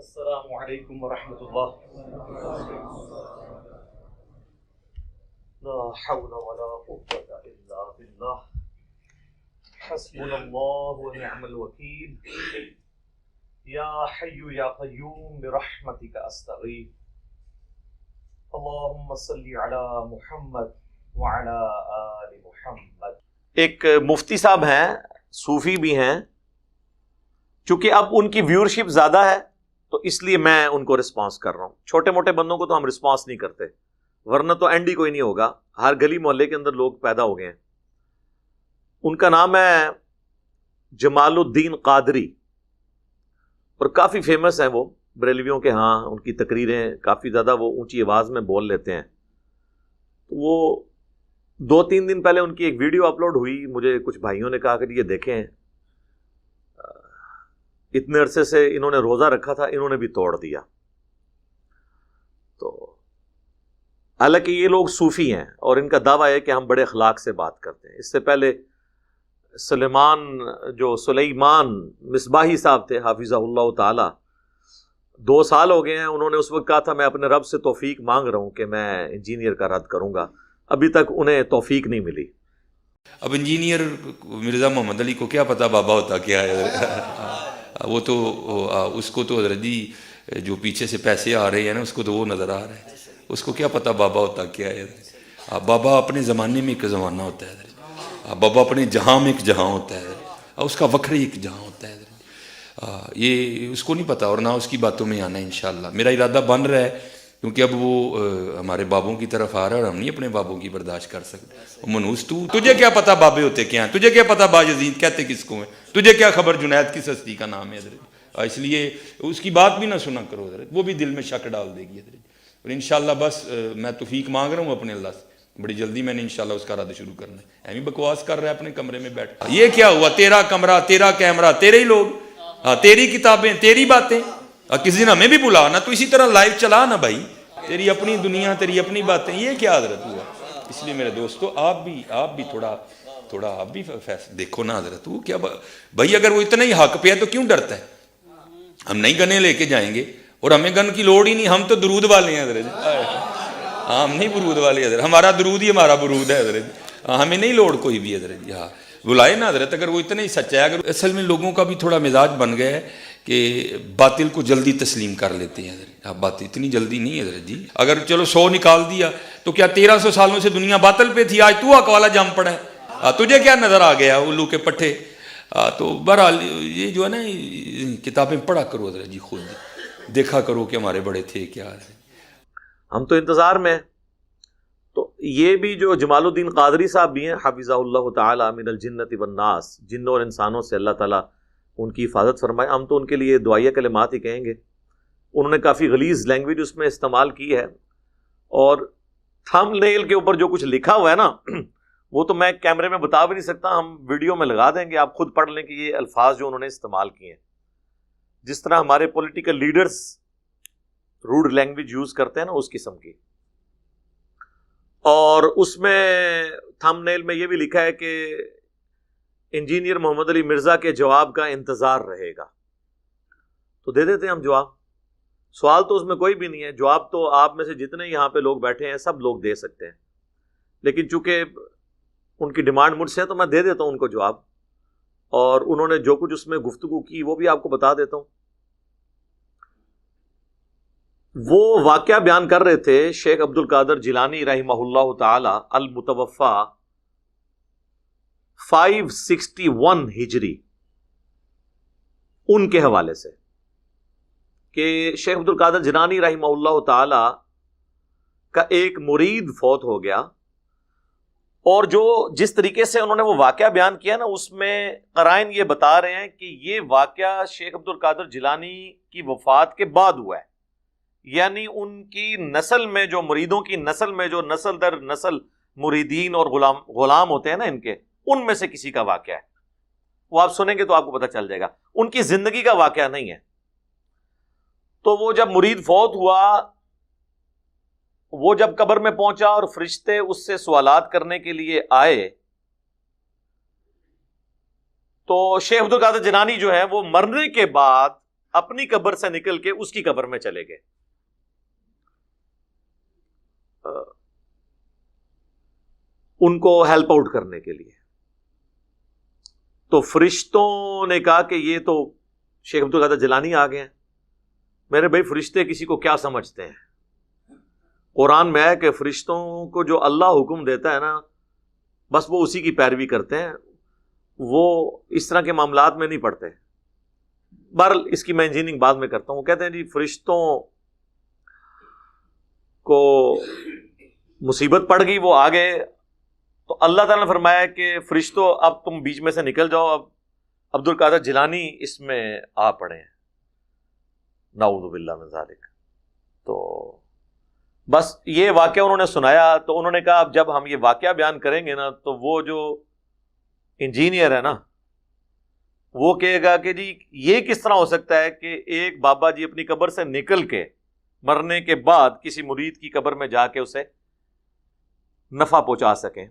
السلام علیکم ورحمۃ اللہ. لا حول ولا قوة الا باللہ. حسبنا اللہ ونعم الوکیل. یا حی یا قیوم برحمتک استغیث. اللہم صلی علی محمد وعلی آل محمد. ایک مفتی صاحب ہیں، صوفی بھی ہیں، چونکہ اب ان کی ویورشپ زیادہ ہے تو اس لیے میں ان کو رسپانس کر رہا ہوں. چھوٹے موٹے بندوں کو تو ہم رسپانس نہیں کرتے، ورنہ تو اینڈ ہی کوئی نہیں ہوگا. ہر گلی محلے کے اندر لوگ پیدا ہو گئے ہیں. ان کا نام ہے جمال الدین قادری، اور کافی فیمس ہیں وہ بریلویوں کے ہاں. ان کی تقریریں کافی زیادہ وہ اونچی آواز میں بول لیتے ہیں. وہ 2-3 دن پہلے ان کی ایک ویڈیو اپلوڈ ہوئی. مجھے کچھ بھائیوں نے کہا کہ یہ دیکھیں، اتنے عرصے سے انہوں نے روزہ رکھا تھا، انہوں نے بھی توڑ دیا. تو حالانکہ یہ لوگ صوفی ہیں اور ان کا دعویٰ ہے کہ ہم بڑے اخلاق سے بات کرتے ہیں. اس سے پہلے سلیمان مصباحی صاحب تھے حافظہ اللہ تعالی، 2 سال ہو گئے ہیں. انہوں نے اس وقت کہا تھا میں اپنے رب سے توفیق مانگ رہا ہوں کہ میں انجینئر کا رد کروں گا. ابھی تک انہیں توفیق نہیں ملی. اب انجینئر مرزا محمد علی کو کیا پتا بابا ہوتا کیا ہے. وہ تو اس کو تو حضرت جی جو پیچھے سے پیسے آ رہے ہیں نا، اس کو تو وہ نظر آ رہا ہے. اس کو کیا پتا بابا ہوتا کیا ہے. بابا اپنے زمانے میں ایک زمانہ ہوتا ہے، بابا اپنے جہاں میں ایک جہاں ہوتا ہے، اس کا وکر ایک جہاں ہوتا ہے. یہ اس کو نہیں پتا اور نہ اس کی باتوں میں آنا. انشاءاللہ میرا ارادہ بن رہا ہے، کیونکہ اب وہ ہمارے بابوں کی طرف آ رہا ہے اور ہم نہیں اپنے بابوں کی برداشت کر سکتے. منوس تجھے کیا پتا بابے ہوتے کیا ہیں، تجھے کیا پتا باجزید کہتے کس کو ہیں، تجھے کیا خبر جنید کس ہستی کا نام ہے حضرت. اس لیے اس کی بات بھی نہ سنا کرو حضرت، وہ بھی دل میں شک ڈال دے گی حضرت. اور انشاءاللہ بس میں توفیق مانگ رہا ہوں اپنے اللہ سے، بڑی جلدی میں نے انشاءاللہ اس کا رد شروع کرنا ہے. ایویں بکواس کر رہا ہے اپنے کمرے میں بیٹھ. یہ کیا ہوا، تیرا کمرہ، تیرا کیمرہ، تیرے ہی لوگ، تیری کتابیں، تیری باتیں. کسی دن ہمیں بھی بلا نا، تو اسی طرح لائیو چلا نا بھائی. تیری اپنی دنیا، تیری اپنی باتیں، یہ کیا حضرت ہوا. اس لیے میرے دوستو آپ بھی تھوڑا آپ بھی دیکھو نا حضرت. وہ کیا بھائی، اگر وہ اتنا ہی حق پہ ہے تو کیوں ڈرتا ہے. ہم نہیں گنے لے کے جائیں گے اور ہمیں گن کی لوڑ ہی نہیں، ہم تو درود والے ہیں حضرت. ہم نہیں برود والے حضرت، ہمارا درود ہی ہمارا برود ہے حضرت. ہمیں نہیں لوڑ کوئی بھی حضرت. ہاں بلائے نا حضرت، اگر وہ اتنا ہی سچا ہے. اگر اصل میں لوگوں کا بھی تھوڑا مزاج بن گیا ہے کہ باطل کو جلدی تسلیم کر لیتے ہیں حضرت. اب بات اتنی جلدی نہیں ہے حضرت جی. اگر چلو 100 نکال دیا تو کیا 1300 سالوں سے دنیا باطل پہ تھی، آج تو حق والا جم پڑا ہے. تجھے کیا نظر آ گیا الو کے پٹھے. تو بہرحال یہ جو ہے نا کتابیں پڑھا کرو حضرت جی، خود دیکھا کرو کہ ہمارے بڑے تھے کیا ہے. ہم تو انتظار میں. تو یہ بھی جو جمال الدین قادری صاحب بھی ہیں حافظہ اللہ تعالی من الجنت والناس، جنوں اور انسانوں سے اللہ تعالیٰ ان کی حفاظت فرمائے. ہم تو ان کے لیے دعائیہ کلمات ہی کہیں گے. انہوں نے کافی غلیظ لینگویج اس میں استعمال کی ہے، اور تھم نیل کے اوپر جو کچھ لکھا ہوا ہے نا وہ تو میں کیمرے میں بتا بھی نہیں سکتا. ہم ویڈیو میں لگا دیں گے، آپ خود پڑھ لیں کہ یہ الفاظ جو انہوں نے استعمال کیے ہیں. جس طرح ہمارے political leaders road language use کرتے ہیں نا، اس قسم کی. اور اس میں تھم نیل میں یہ بھی لکھا ہے کہ انجینئر محمد علی مرزا کے جواب کا انتظار رہے گا. تو دے دیتے ہیں ہم جواب. سوال تو اس میں کوئی بھی نہیں ہے. جواب تو آپ میں سے جتنے یہاں پہ لوگ بیٹھے ہیں سب لوگ دے سکتے ہیں، لیکن چونکہ ان کی ڈیمانڈ مجھ سے ہے تو میں دے دیتا ہوں ان کو جواب. اور انہوں نے جو کچھ اس میں گفتگو کی وہ بھی آپ کو بتا دیتا ہوں. وہ واقعہ بیان کر رہے تھے شیخ عبد القادر جیلانی رحمہ اللہ تعالی المتوفا 561 ہجری، ان کے حوالے سے کہ شیخ عبد القادر جیلانی رحمہ اللہ تعالی کا ایک مرید فوت ہو گیا، اور جس طریقے سے انہوں نے وہ واقعہ بیان کیا نا، اس میں قرائن یہ بتا رہے ہیں کہ یہ واقعہ شیخ عبد القادر جیلانی کی وفات کے بعد ہوا ہے. یعنی ان کی نسل میں جو مریدوں کی نسل میں جو نسل در نسل مریدین اور غلام ہوتے ہیں نا ان کے، ان میں سے کسی کا واقعہ ہے. وہ آپ سنیں گے تو آپ کو پتہ چل جائے گا. ان کی زندگی کا واقعہ نہیں ہے. تو وہ جب مرید فوت ہوا، وہ جب قبر میں پہنچا اور فرشتے اس سے سوالات کرنے کے لیے آئے، تو شیخ عبد القادر جیلانی جو ہے وہ مرنے کے بعد اپنی قبر سے نکل کے اس کی قبر میں چلے گئے. ان کو ہیلپ آؤٹ کرنے کے لیے. تو فرشتوں نے کہا کہ یہ تو شیخ عبد القادر جیلانی آ گئے ہیں. میرے بھائی فرشتے کسی کو کیا سمجھتے ہیں؟ قرآن میں ہے کہ فرشتوں کو جو اللہ حکم دیتا ہے نا بس وہ اسی کی پیروی کرتے ہیں، وہ اس طرح کے معاملات میں نہیں پڑتے. بہرحال اس کی میں انجینئرنگ بعد میں کرتا ہوں. وہ کہتے ہیں جی فرشتوں کو مصیبت پڑ گئی، وہ آ گئے، تو اللہ تعالیٰ نے فرمایا کہ فرشتوں اب تم بیچ میں سے نکل جاؤ، اب عبد القادر جیلانی اس میں آ پڑے ہیں. نعوذ باللہ من ذالک. تو بس یہ واقعہ انہوں نے سنایا تو انہوں نے کہا اب جب ہم یہ واقعہ بیان کریں گے نا تو وہ جو انجینئر ہے نا وہ کہے گا کہ جی یہ کس طرح ہو سکتا ہے کہ ایک بابا جی اپنی قبر سے نکل کے مرنے کے بعد کسی مرید کی قبر میں جا کے اسے نفع پہنچا سکیں.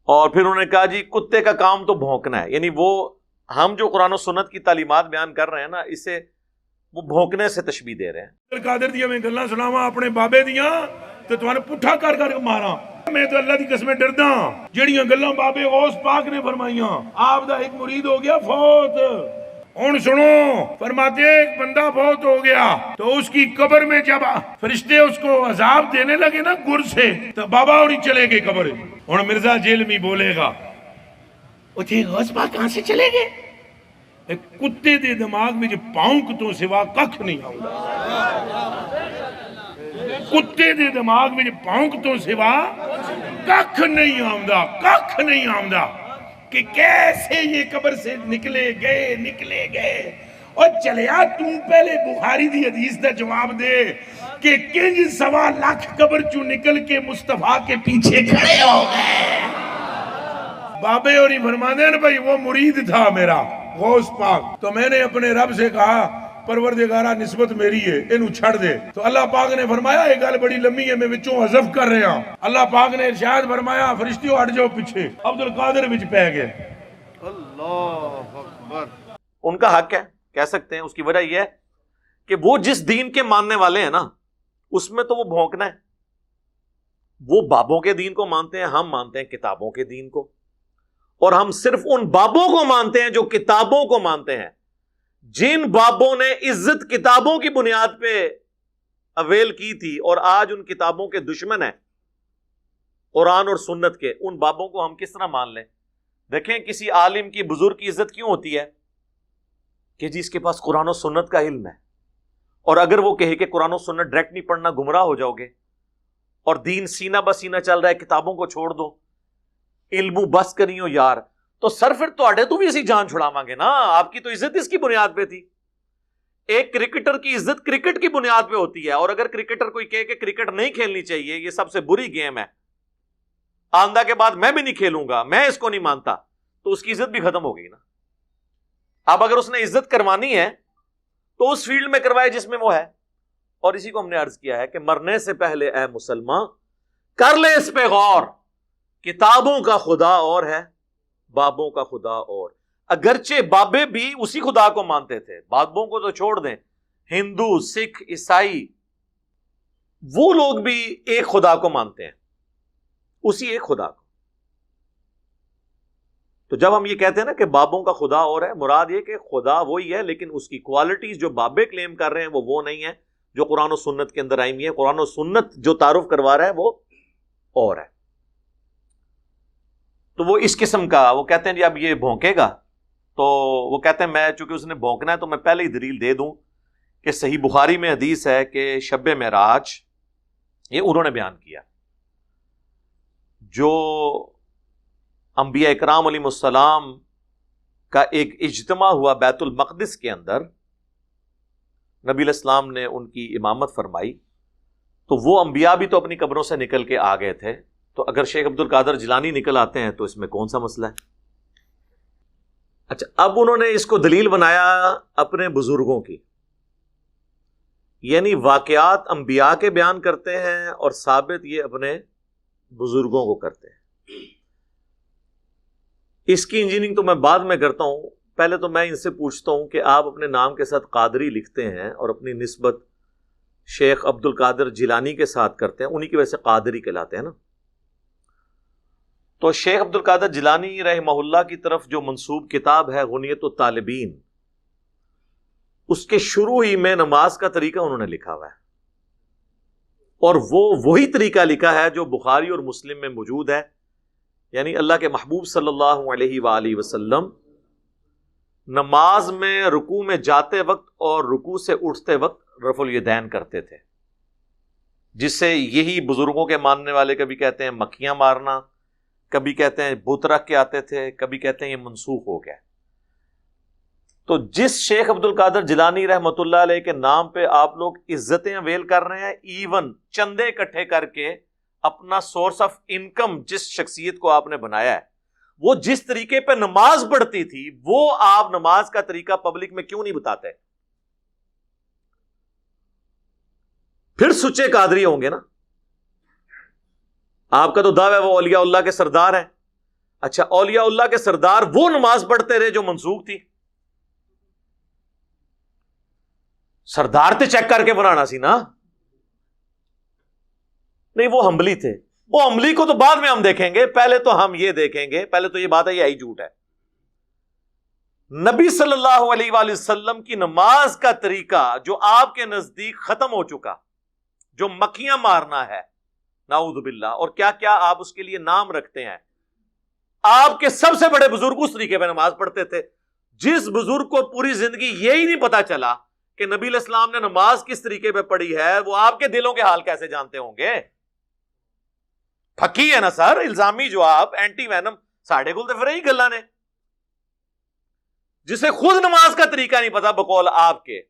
اور پھر انہوں نے کہا جی کتے کا کام تو بھونکنا ہے، یعنی وہ ہم جو قرآن و سنت کی تعلیمات بیان کر رہے ہیں نا اسے وہ بھونکنے سے تشبیہ دے رہے ہیں. قادر دیا میں گلاں سناواں اپنے بابے دیاں تے توانے پٹھا کر کر کے ماراں. میں تو اللہ دی قسمیں ڈردا جڑیاں گلاں بابے غوث پاک نے فرمائیاں. آپ دا ایک مرید ہو گیا فوت، ہن سنو فرماتے ہیں ایک بندہ فوت ہو گیا تو اس کی قبر میں جب فرشتے اس کو عذاب دینے لگے نا گر سے تو بابا اور ہی چلے گئے قبر. ہن مرزا جیلمی بولے گا وہ تھے غوث پاک کہاں سے چلے گئے؟ ایک کتے دے دماغ میں جو پاؤنک تو سوا ککھ نہیں آؤں. کتے دے دماغ میں جو پاؤنک تو سوا ککھ نہیں آؤں، ککھ نہیں آؤں کہ کیسے یہ قبر سے نکلے گئے. اور چلیا تم پہلے بخاری دی حدیث دا جواب دے کہ کنج 1.25 لاکھ قبر چوں نکل کے مصطفیٰ کے پیچھے کھڑے ہو گئے. بابے اور ہی فرمانے ہیں بھائی وہ مرید تھا میرا غوث پاک، تو میں نے اپنے رب سے کہا پروردگارہ نسبت میری ہے انہوں چھڑ دے. تو اللہ پاک نے فرمایا یہ گل بڑی لمبی ہے میں وچوں حذف کر رہا ہوں. اللہ پاک نے ارشاد فرمایا فرشتیوں ہٹ جاؤ پیچھے. عبد القادر وچ پہ گئے. اللہ اکبر. ان کا حق ہے، کہہ سکتے ہیں. اس کی وجہ یہ ہے کہ وہ جس دین کے ماننے والے ہیں نا اس میں تو وہ بھونکنا ہے. وہ بابوں کے دین کو مانتے ہیں، ہم مانتے ہیں کتابوں کے دین کو. اور ہم صرف ان بابوں کو مانتے ہیں جو کتابوں کو مانتے ہیں. جن بابوں نے عزت کتابوں کی بنیاد پہ اویل کی تھی اور آج ان کتابوں کے دشمن ہیں قرآن اور سنت کے، ان بابوں کو ہم کس طرح مان لیں؟ دیکھیں کسی عالم کی بزرگ کی عزت کیوں ہوتی ہے کہ جی اس کے پاس قرآن و سنت کا علم ہے. اور اگر وہ کہے کہ قرآن و سنت ڈائریکٹ نہیں پڑھنا گمراہ ہو جاؤ گے اور دین سینہ بسینہ چل رہا ہے کتابوں کو چھوڑ دو، علم بس کریو یار، تو سر پھر تو بھی اسی جان چھڑاواں گے نا. آپ کی تو عزت اس کی بنیاد پہ تھی. ایک کرکٹر کی عزت کرکٹ کی بنیاد پہ ہوتی ہے، اور اگر کرکٹر کوئی کہے کہ کرکٹ نہیں کھیلنی چاہیے یہ سب سے بری گیم ہے، آندہ کے بعد میں بھی نہیں کھیلوں گا، میں اس کو نہیں مانتا، تو اس کی عزت بھی ختم ہو گئی نا. اب اگر اس نے عزت کروانی ہے تو اس فیلڈ میں کروائے جس میں وہ ہے. اور اسی کو ہم نے عرض کیا ہے کہ مرنے سے پہلے اے مسلمان کر لے اس پہ غور. کتابوں کا خدا اور ہے، بابوں کا خدا اور. اگرچہ بابے بھی اسی خدا کو مانتے تھے، بابوں کو تو چھوڑ دیں، ہندو سکھ عیسائی وہ لوگ بھی ایک خدا کو مانتے ہیں، اسی ایک خدا کو. تو جب ہم یہ کہتے ہیں نا کہ بابوں کا خدا اور ہے، مراد یہ کہ خدا وہی ہے لیکن اس کی کوالٹیز جو بابے کلیم کر رہے ہیں وہ نہیں ہے جو قرآن و سنت کے اندر آئی ہوئی ہے. قرآن و سنت جو تعارف کروا رہا ہے وہ اور ہے. تو وہ اس قسم کا وہ کہتے ہیں جی اب یہ بھونکے گا، تو وہ کہتے ہیں میں چونکہ اس نے بھونکنا ہے تو میں پہلے ہی دلیل دے دوں کہ صحیح بخاری میں حدیث ہے کہ شب معراج یہ انہوں نے بیان کیا، جو انبیاء اکرام علیہ السلام کا ایک اجتماع ہوا بیت المقدس کے اندر، نبی علیہ السلام نے ان کی امامت فرمائی، تو وہ انبیاء بھی تو اپنی قبروں سے نکل کے آ گئے تھے. تو اگر شیخ عبد القادر جیلانی نکل آتے ہیں تو اس میں کون سا مسئلہ ہے؟ اچھا اب انہوں نے اس کو دلیل بنایا اپنے بزرگوں کی، یعنی واقعات انبیاء کے بیان کرتے ہیں اور ثابت یہ اپنے بزرگوں کو کرتے ہیں. اس کی انجینئرنگ تو میں بعد میں کرتا ہوں، پہلے تو میں ان سے پوچھتا ہوں کہ آپ اپنے نام کے ساتھ قادری لکھتے ہیں اور اپنی نسبت شیخ عبد القادر جیلانی کے ساتھ کرتے ہیں، انہی کی وجہ سے قادری کہلاتے ہیں نا. تو شیخ عبد القادر جیلانی رحمہ اللہ کی طرف جو منسوب کتاب ہے غنیت الطالبین، اس کے شروع ہی میں نماز کا طریقہ انہوں نے لکھا ہوا ہے، اور وہ وہی طریقہ لکھا ہے جو بخاری اور مسلم میں موجود ہے. یعنی اللہ کے محبوب صلی اللہ علیہ وآلہ وسلم نماز میں رکوع میں جاتے وقت اور رکوع سے اٹھتے وقت رفع الیدین کرتے تھے، جس سے یہی بزرگوں کے ماننے والے کبھی کہتے ہیں مکھیاں مارنا، کبھی کہتے ہیں بت رکھ کے آتے تھے، کبھی کہتے ہیں یہ منسوخ ہو گیا. تو جس شیخ عبد القادر جیلانی رحمۃ اللہ علیہ کے نام پہ آپ لوگ عزتیں اویل کر رہے ہیں، ایون چندے اکٹھے کر کے اپنا سورس آف انکم جس شخصیت کو آپ نے بنایا ہے، وہ جس طریقے پہ نماز پڑھتی تھی وہ آپ نماز کا طریقہ پبلک میں کیوں نہیں بتاتے؟ پھر سچے قادری ہوں گے نا. آپ کا تو دعویٰ ہے وہ اولیاء اللہ کے سردار ہیں. اچھا، اولیاء اللہ کے سردار وہ نماز پڑھتے رہے جو منسوخ تھی؟ سردار تے چیک کر کے بنانا سی نا. نہیں، وہ حنبلی تھے. وہ حنبلی کو تو بعد میں ہم دیکھیں گے، پہلے تو ہم یہ دیکھیں گے، پہلے تو یہ بات ہے یہ ہی جھوٹ ہے. نبی صلی اللہ علیہ وآلہ وسلم کی نماز کا طریقہ جو آپ کے نزدیک ختم ہو چکا، جو مکھیاں مارنا ہے نعوذ باللہ، اور کیا کیا آپ اس کے لیے نام رکھتے ہیں. آپ کے سب سے بڑے بزرگ اس طریقے پہ نماز پڑھتے تھے. جس بزرگ کو پوری زندگی یہی نہیں پتا چلا کہ نبی علیہ السلام نے نماز کس طریقے پہ پڑھی ہے، وہ آپ کے دلوں کے حال کیسے جانتے ہوں گے؟ پھکی ہے نا سر، الزامی جو آپ اینٹی وینم ساڑھے گل تو پھر ہی گلا نے، جسے خود نماز کا طریقہ نہیں پتا بقول آپ کے.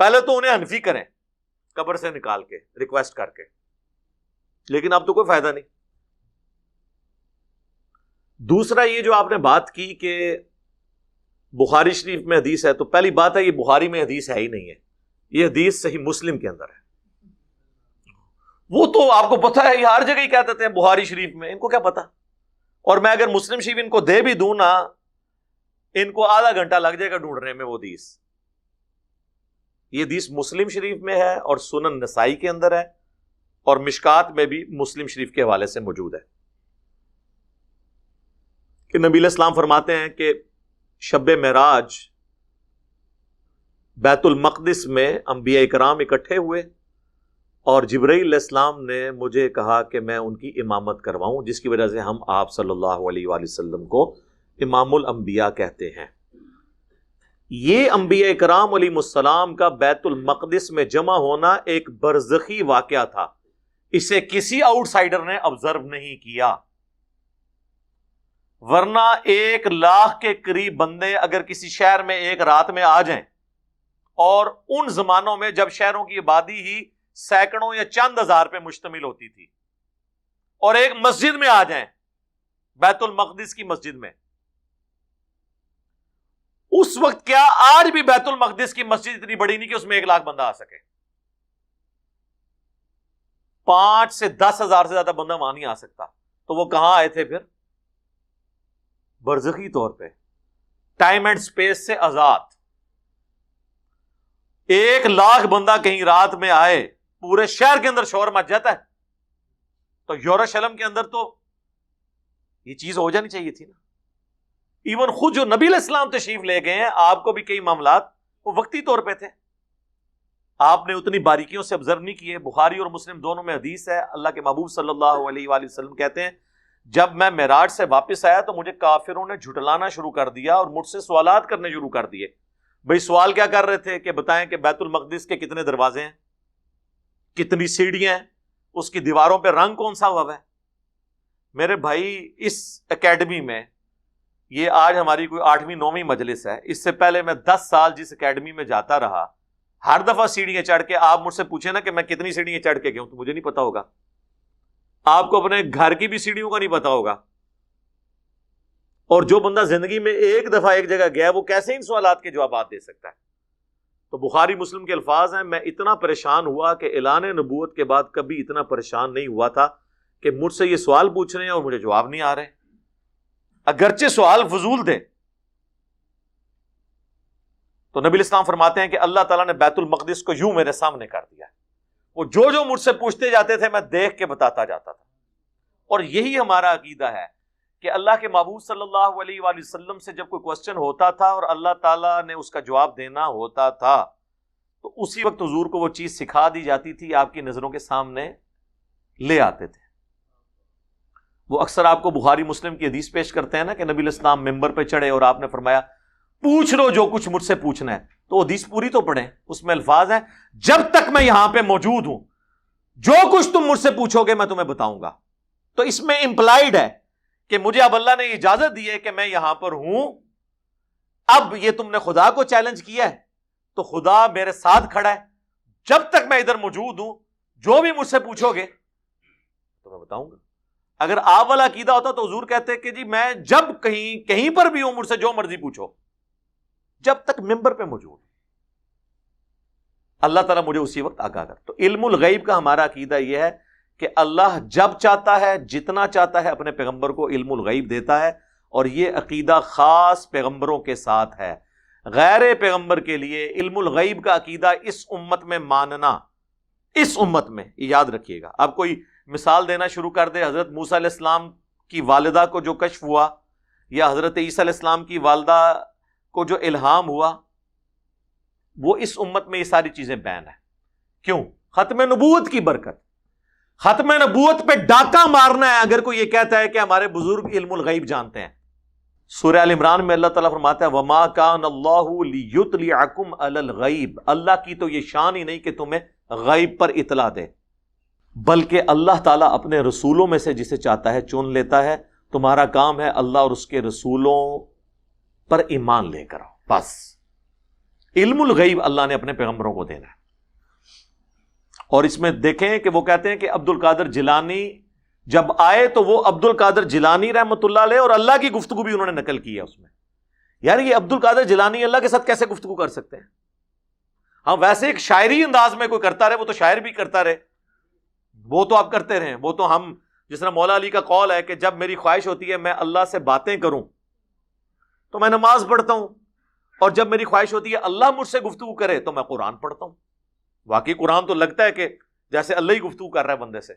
پہلے تو انہیں حنفی کریں قبر سے نکال کے ریکویسٹ کر کے، لیکن اب تو کوئی فائدہ نہیں. دوسرا یہ جو آپ نے بات کی کہ بخاری شریف میں حدیث ہے، تو پہلی بات ہے یہ بخاری میں حدیث ہے ہی نہیں ہے، یہ حدیث صحیح مسلم کے اندر ہے. وہ تو آپ کو پتا ہے یہ ہر جگہ ہی کہہ دیتے ہیں بخاری شریف میں، ان کو کیا پتا. اور میں اگر مسلم شریف ان کو دے بھی دوں نا، ان کو آدھا گھنٹہ لگ جائے گا ڈھونڈنے میں وہ حدیث. یہ حدیث مسلم شریف میں ہے اور سنن نسائی کے اندر ہے، اور مشکات میں بھی مسلم شریف کے حوالے سے موجود ہے کہ نبی علیہ السلام فرماتے ہیں کہ شب معراج بیت المقدس میں انبیاء اکرام اکٹھے ہوئے، اور جبرائیل علیہ السلام نے مجھے کہا کہ میں ان کی امامت کرواؤں، جس کی وجہ سے ہم آپ صلی اللہ علیہ وآلہ وسلم کو امام الانبیاء کہتے ہیں. یہ انبیاء اکرام علیہ السلام کا بیت المقدس میں جمع ہونا ایک برزخی واقعہ تھا، اسے کسی آؤٹ سائیڈر نے آبزرو نہیں کیا. ورنہ 1,00,000 کے قریب بندے اگر کسی شہر میں ایک رات میں آ جائیں، اور ان زمانوں میں جب شہروں کی آبادی ہی سینکڑوں یا چند ہزار پہ مشتمل ہوتی تھی، اور ایک مسجد میں آ جائیں، بیت المقدس کی مسجد میں، اس وقت کیا آج بھی بیت المقدس کی مسجد اتنی بڑی نہیں کہ اس میں 1,00,000 بندہ آ سکے؟ 5 سے 10 ہزار سے زیادہ بندہ وہاں نہیں آ سکتا. تو وہ کہاں آئے تھے پھر؟ برزخی طور پہ، ٹائم اینڈ سپیس سے آزاد. 1,00,000 بندہ کہیں رات میں آئے، پورے شہر کے اندر شور مچ جاتا ہے. تو یروشلم کے اندر تو یہ چیز ہو جانی چاہیے تھی نا. ایون خود جو نبی علیہ السلام تشریف لے گئے ہیں، آپ کو بھی کئی معاملات وہ وقتی طور پہ تھے، آپ نے اتنی باریکیوں سے آبزرو نہیں کیے. بخاری اور مسلم دونوں میں حدیث ہے، اللہ کے محبوب صلی اللہ علیہ وآلہ وسلم کہتے ہیں جب میں معراج سے واپس آیا تو مجھے کافروں نے جھٹلانا شروع کر دیا اور مجھ سے سوالات کرنے شروع کر دیے. بھئی سوال کیا کر رہے تھے کہ بتائیں کہ بیت المقدس کے کتنے دروازے ہیں، کتنی سیڑھیاں ہیں، اس کی دیواروں پہ رنگ کون سا ہوا ہے. میرے بھائی اس اکیڈمی میں، یہ آج ہماری کوئی 8ویں 9ویں مجلس ہے، اس سے پہلے میں 10 سال جس اکیڈمی میں جاتا رہا، ہر دفعہ سیڑھیاں چڑھ کے، آپ مجھ سے پوچھیں نا کہ میں کتنی سیڑھیاں چڑھ کے گیا ہوں تو مجھے نہیں پتا ہوگا. آپ کو اپنے گھر کی بھی سیڑھیوں کا نہیں پتا ہوگا. اور جو بندہ زندگی میں ایک دفعہ ایک جگہ گیا وہ کیسے ان سوالات کے جوابات دے سکتا ہے؟ تو بخاری مسلم کے الفاظ ہیں، میں اتنا پریشان ہوا کہ اعلان نبوت کے بعد کبھی اتنا پریشان نہیں ہوا تھا کہ مجھ سے یہ سوال پوچھ رہے ہیں اور مجھے جواب نہیں آ رہے. اگرچہ سوال فضول تھے، تو نبی الاسلام فرماتے ہیں کہ اللہ تعالیٰ نے بیت المقدس کو یوں میرے سامنے کر دیا ہے، وہ جو مجھ سے پوچھتے جاتے تھے میں دیکھ کے بتاتا جاتا تھا. اور یہی ہمارا عقیدہ ہے کہ اللہ کے محبوب صلی اللہ علیہ وآلہ وسلم سے جب کوئی کوسچن ہوتا تھا اور اللہ تعالیٰ نے اس کا جواب دینا ہوتا تھا تو اسی وقت حضور کو وہ چیز سکھا دی جاتی تھی، آپ کی نظروں کے سامنے لے آتے تھے. وہ اکثر آپ کو بخاری مسلم کی حدیث پیش کرتے ہیں نا کہ نبی علیہ السلام ممبر پہ چڑھے اور آپ نے فرمایا پوچھ لو جو کچھ مجھ سے پوچھنا ہے. تو حدیث پوری تو پڑھیں، اس میں الفاظ ہیں جب تک میں یہاں پہ موجود ہوں جو کچھ تم مجھ سے پوچھو گے میں تمہیں بتاؤں گا. تو اس میں امپلائیڈ ہے کہ مجھے اب اللہ نے اجازت دی ہے کہ میں یہاں پر ہوں. اب یہ تم نے خدا کو چیلنج کیا ہے تو خدا میرے ساتھ کھڑا ہے، جب تک میں ادھر موجود ہوں جو بھی مجھ سے پوچھو گے تو میں بتاؤں گا. اگر آپ والا عقیدہ ہوتا تو حضور کہتے کہ جی میں جب کہیں پر بھی ہوں مجھ سے جو مرضی پوچھو جب تک ممبر پہ موجود. اللہ تعالیٰ مجھے اسی وقت آگاہ کر. تو علم الغیب کا ہمارا عقیدہ یہ ہے کہ اللہ جب چاہتا ہے جتنا چاہتا ہے اپنے پیغمبر کو علم الغیب دیتا ہے، اور یہ عقیدہ خاص پیغمبروں کے ساتھ ہے. غیر پیغمبر کے لیے علم الغیب کا عقیدہ اس امت میں ماننا، اس امت میں یاد رکھیے گا. آپ کوئی مثال دینا شروع کر دے، حضرت موسیٰ علیہ السلام کی والدہ کو جو کشف ہوا یا حضرت عیسیٰ علیہ السلام کی والدہ کو جو الہام ہوا، وہ اس امت میں یہ ساری چیزیں بین ہیں. کیوں؟ ختم نبوت کی برکت. ختم نبوت پہ ڈاکہ مارنا ہے اگر کوئی یہ کہتا ہے کہ ہمارے بزرگ علم الغیب جانتے ہیں. سورہ ال عمران میں اللہ تعالیٰ فرماتا ہے وَمَا كَانَ اللَّهُ لِيُطْلِعَكُمْ عَلَى الْغَيْبِ، اللہ کی تو یہ شان ہی نہیں کہ تمہیں غیب پر اطلاع دے، بلکہ اللہ تعالیٰ اپنے رسولوں میں سے جسے چاہتا ہے چن لیتا ہے. تمہارا کام ہے اللہ اور اس کے رسولوں پر ایمان لے کر. بس علم الغیب اللہ نے اپنے پیغمبروں کو دینا ہے. اور اس میں دیکھیں کہ وہ کہتے ہیں کہ عبد القادر جیلانی جب آئے تو وہ عبد القادر جیلانی رحمۃ اللہ علیہ اور اللہ کی گفتگو بھی انہوں نے نقل کی ہے اس میں. یار یہ عبد القادر جیلانی اللہ کے ساتھ کیسے گفتگو کر سکتے ہیں؟ ہاں ویسے ایک شاعری انداز میں کوئی کرتا رہے وہ تو شاعر بھی کرتا رہے، وہ تو آپ کرتے رہیں. وہ تو ہم جس طرح مولا علی کا قول ہے کہ جب میری خواہش ہوتی ہے میں اللہ سے باتیں کروں تو میں نماز پڑھتا ہوں، اور جب میری خواہش ہوتی ہے اللہ مجھ سے گفتگو کرے تو میں قرآن پڑھتا ہوں. واقعی قرآن تو لگتا ہے کہ جیسے اللہ ہی گفتگو کر رہا ہے بندے سے.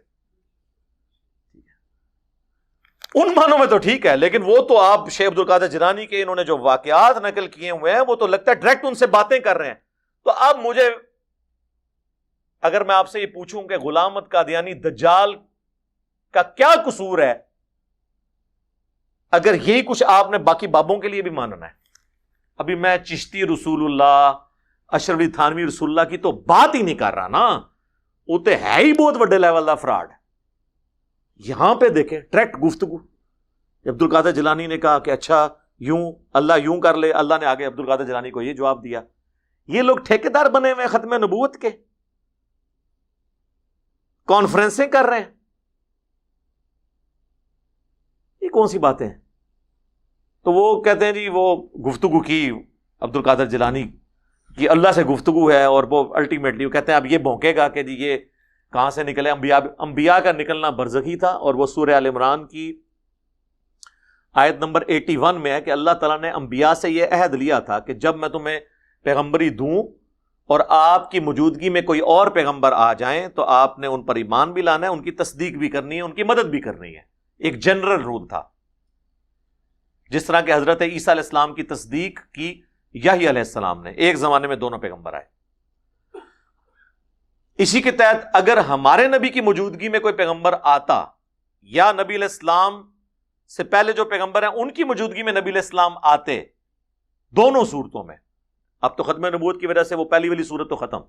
ان معنوں میں تو ٹھیک ہے، لیکن وہ تو آپ شیخ عبد القادر جیلانی کے انہوں نے جو واقعات نقل کیے ہوئے ہیں وہ تو لگتا ہے ڈائریکٹ ان سے باتیں کر رہے ہیں. تو اب مجھے اگر میں آپ سے یہ پوچھوں کہ غلام احمد قادیانی دجال کا کیا قصور ہے، اگر یہی کچھ آپ نے باقی بابوں کے لیے بھی ماننا ہے. ابھی میں چشتی رسول اللہ، اشرف علی تھانوی رسول اللہ کی تو بات ہی نہیں کر رہا نا، وہ تو ہے ہی بہت بڑے لیول کا فراڈ. یہاں پہ دیکھیں ڈائریکٹ گفتگو. عبد القادر جیلانی نے کہا کہ اچھا یوں اللہ یوں کر لے، اللہ نے آگے عبد القادر جیلانی کو یہ جواب دیا. یہ لوگ ٹھیکیدار بنے ہوئے ختم نبوت کے، کانفرنسیں کر رہے ہیں. یہ کون سی باتیں ہیں؟ تو وہ کہتے ہیں جی وہ گفتگو کی عبد القادر جیلانی کی اللہ سے گفتگو ہے، اور وہ الٹیمیٹلی وہ کہتے ہیں اب یہ بھونکے گا کہ جی یہ کہاں سے نکلے. انبیاء کا نکلنا برزخی تھا، اور وہ سورہ ال عمران کی آیت نمبر 81 میں ہے کہ اللہ تعالیٰ نے انبیاء سے یہ عہد لیا تھا کہ جب میں تمہیں پیغمبری دوں اور آپ کی موجودگی میں کوئی اور پیغمبر آ جائیں تو آپ نے ان پر ایمان بھی لانا ہے، ان کی تصدیق بھی کرنی ہے، ان کی مدد بھی کرنی ہے. ایک جنرل رول تھا. جس طرح کہ حضرت عیسیٰ علیہ السلام کی تصدیق کی یحییٰ علیہ السلام نے، ایک زمانے میں دونوں پیغمبر آئے. اسی کے تحت اگر ہمارے نبی کی موجودگی میں کوئی پیغمبر آتا یا نبی علیہ السلام سے پہلے جو پیغمبر ہیں ان کی موجودگی میں نبی علیہ السلام آتے، دونوں صورتوں میں، اب تو ختم نبوت کی وجہ سے وہ پہلی والی صورت تو ختم،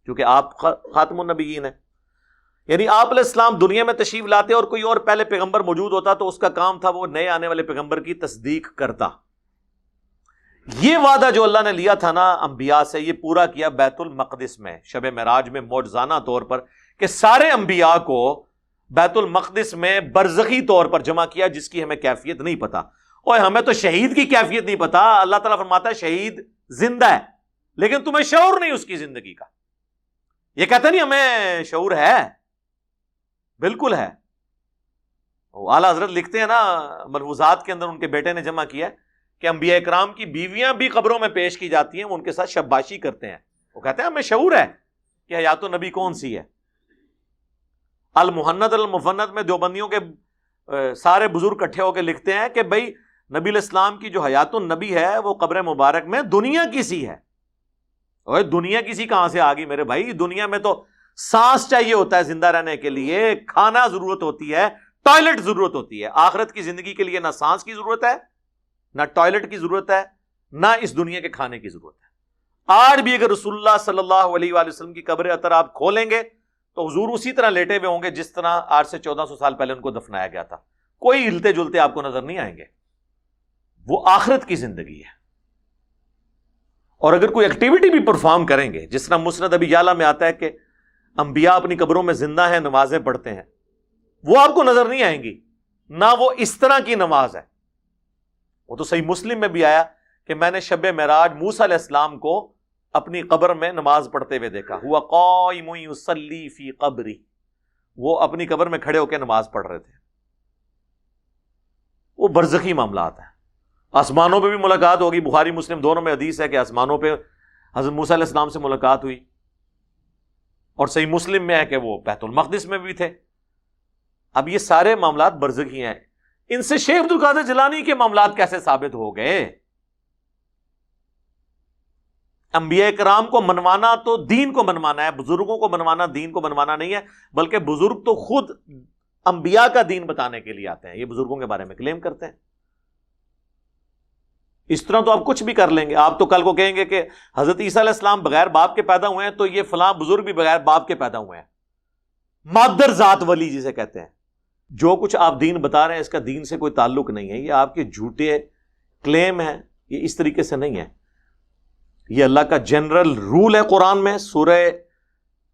کیونکہ آپ خاتم النبیین ہیں. یعنی آپ علیہ السلام دنیا میں تشریف لاتے اور کوئی اور پہلے پیغمبر موجود ہوتا تو اس کا کام تھا وہ نئے آنے والے پیغمبر کی تصدیق کرتا. یہ وعدہ جو اللہ نے لیا تھا نا انبیاء سے، یہ پورا کیا بیت المقدس میں شب معراج میں معجزانہ طور پر، کہ سارے انبیاء کو بیت المقدس میں برزخی طور پر جمع کیا، جس کی ہمیں کیفیت نہیں پتا. اور ہمیں تو شہید کی کیفیت نہیں پتا. اللہ تعالیٰ فرماتا ہے شہید زندہ ہے لیکن تمہیں شعور نہیں اس کی زندگی کا. یہ کہتا نہیں ہمیں شعور ہے، بالکل ہے. اعلیٰ حضرت لکھتے ہیں نا ملفوظات کے اندر، ان کے بیٹے نے جمع کیا کہ انبیاء کرام کی بیویاں بھی قبروں میں پیش کی جاتی ہیں، وہ ان کے ساتھ شباشی کرتے ہیں، وہ کہتے ہیں ہمیں شعور ہے کہ حیات النبی کون سی ہے۔ المحند المفند میں دیوبندیوں کے سارے بزرگ اکٹھے ہو کے لکھتے ہیں کہ بھائی نبی علیہ السلام کی جو حیات النبی ہے وہ قبر مبارک میں دنیا کی سی ہے۔ اور دنیا کی سی کہاں سے آ گئی میرے بھائی؟ دنیا میں تو سانس چاہیے ہوتا ہے زندہ رہنے کے لیے، کھانا ضرورت ہوتی ہے، ٹوائلٹ ضرورت ہوتی ہے۔ آخرت کی زندگی کے لیے نہ سانس کی ضرورت ہے، نہ ٹوائلٹ کی ضرورت ہے، نہ اس دنیا کے کھانے کی ضرورت ہے۔ آج بھی اگر رسول اللہ صلی اللہ علیہ وآلہ وسلم کی قبر اطہر آپ کھولیں گے تو حضور اسی طرح لیٹے ہوئے ہوں گے جس طرح آج سے 1400 سال پہلے ان کو دفنایا گیا تھا، کوئی ہلتے جلتے آپ کو نظر نہیں آئیں گے۔ وہ آخرت کی زندگی ہے۔ اور اگر کوئی ایکٹیویٹی بھی پرفارم کریں گے، جس طرح مسند ابی یعلا میں آتا ہے کہ انبیاء اپنی قبروں میں زندہ ہیں، نمازیں پڑھتے ہیں، وہ آپ کو نظر نہیں آئیں گی، نہ وہ اس طرح کی نماز ہے۔ وہ تو صحیح مسلم میں بھی آیا کہ میں نے شب معراج موسیٰ علیہ السلام کو اپنی قبر میں نماز پڑھتے ہوئے دیکھا، ہوا قائم یصلی فی قبری، وہ اپنی قبر میں کھڑے ہو کے نماز پڑھ رہے تھے۔ وہ برزخی معاملات ہیں۔ آسمانوں پہ بھی ملاقات ہوگی، بخاری مسلم دونوں میں حدیث ہے کہ آسمانوں پہ حضرت موسیٰ علیہ السلام سے ملاقات ہوئی، اور صحیح مسلم میں ہے کہ وہ بیت المقدس میں بھی تھے۔ اب یہ سارے معاملات برزخی ہیں، ان سے شیخ عبد القادر جیلانی کے معاملات کیسے ثابت ہو گئے؟ انبیاء کرام کو منوانا تو دین کو منوانا ہے، بزرگوں کو منوانا دین کو منوانا نہیں ہے، بلکہ بزرگ تو خود انبیاء کا دین بتانے کے لیے آتے ہیں، یہ بزرگوں کے بارے میں کلیم کرتے ہیں۔ اس طرح تو آپ کچھ بھی کر لیں گے، آپ تو کل کو کہیں گے کہ حضرت عیسیٰ علیہ السلام بغیر باپ کے پیدا ہوئے ہیں، تو یہ فلاں بزرگ بھی بغیر باپ کے پیدا ہوئے ہیں، مادر ذات ولی جسے کہتے ہیں۔ جو کچھ آپ دین بتا رہے ہیں اس کا دین سے کوئی تعلق نہیں ہے، یہ آپ کے جھوٹے کلیم ہیں، یہ اس طریقے سے نہیں ہے۔ یہ اللہ کا جنرل رول ہے قرآن میں، سورہ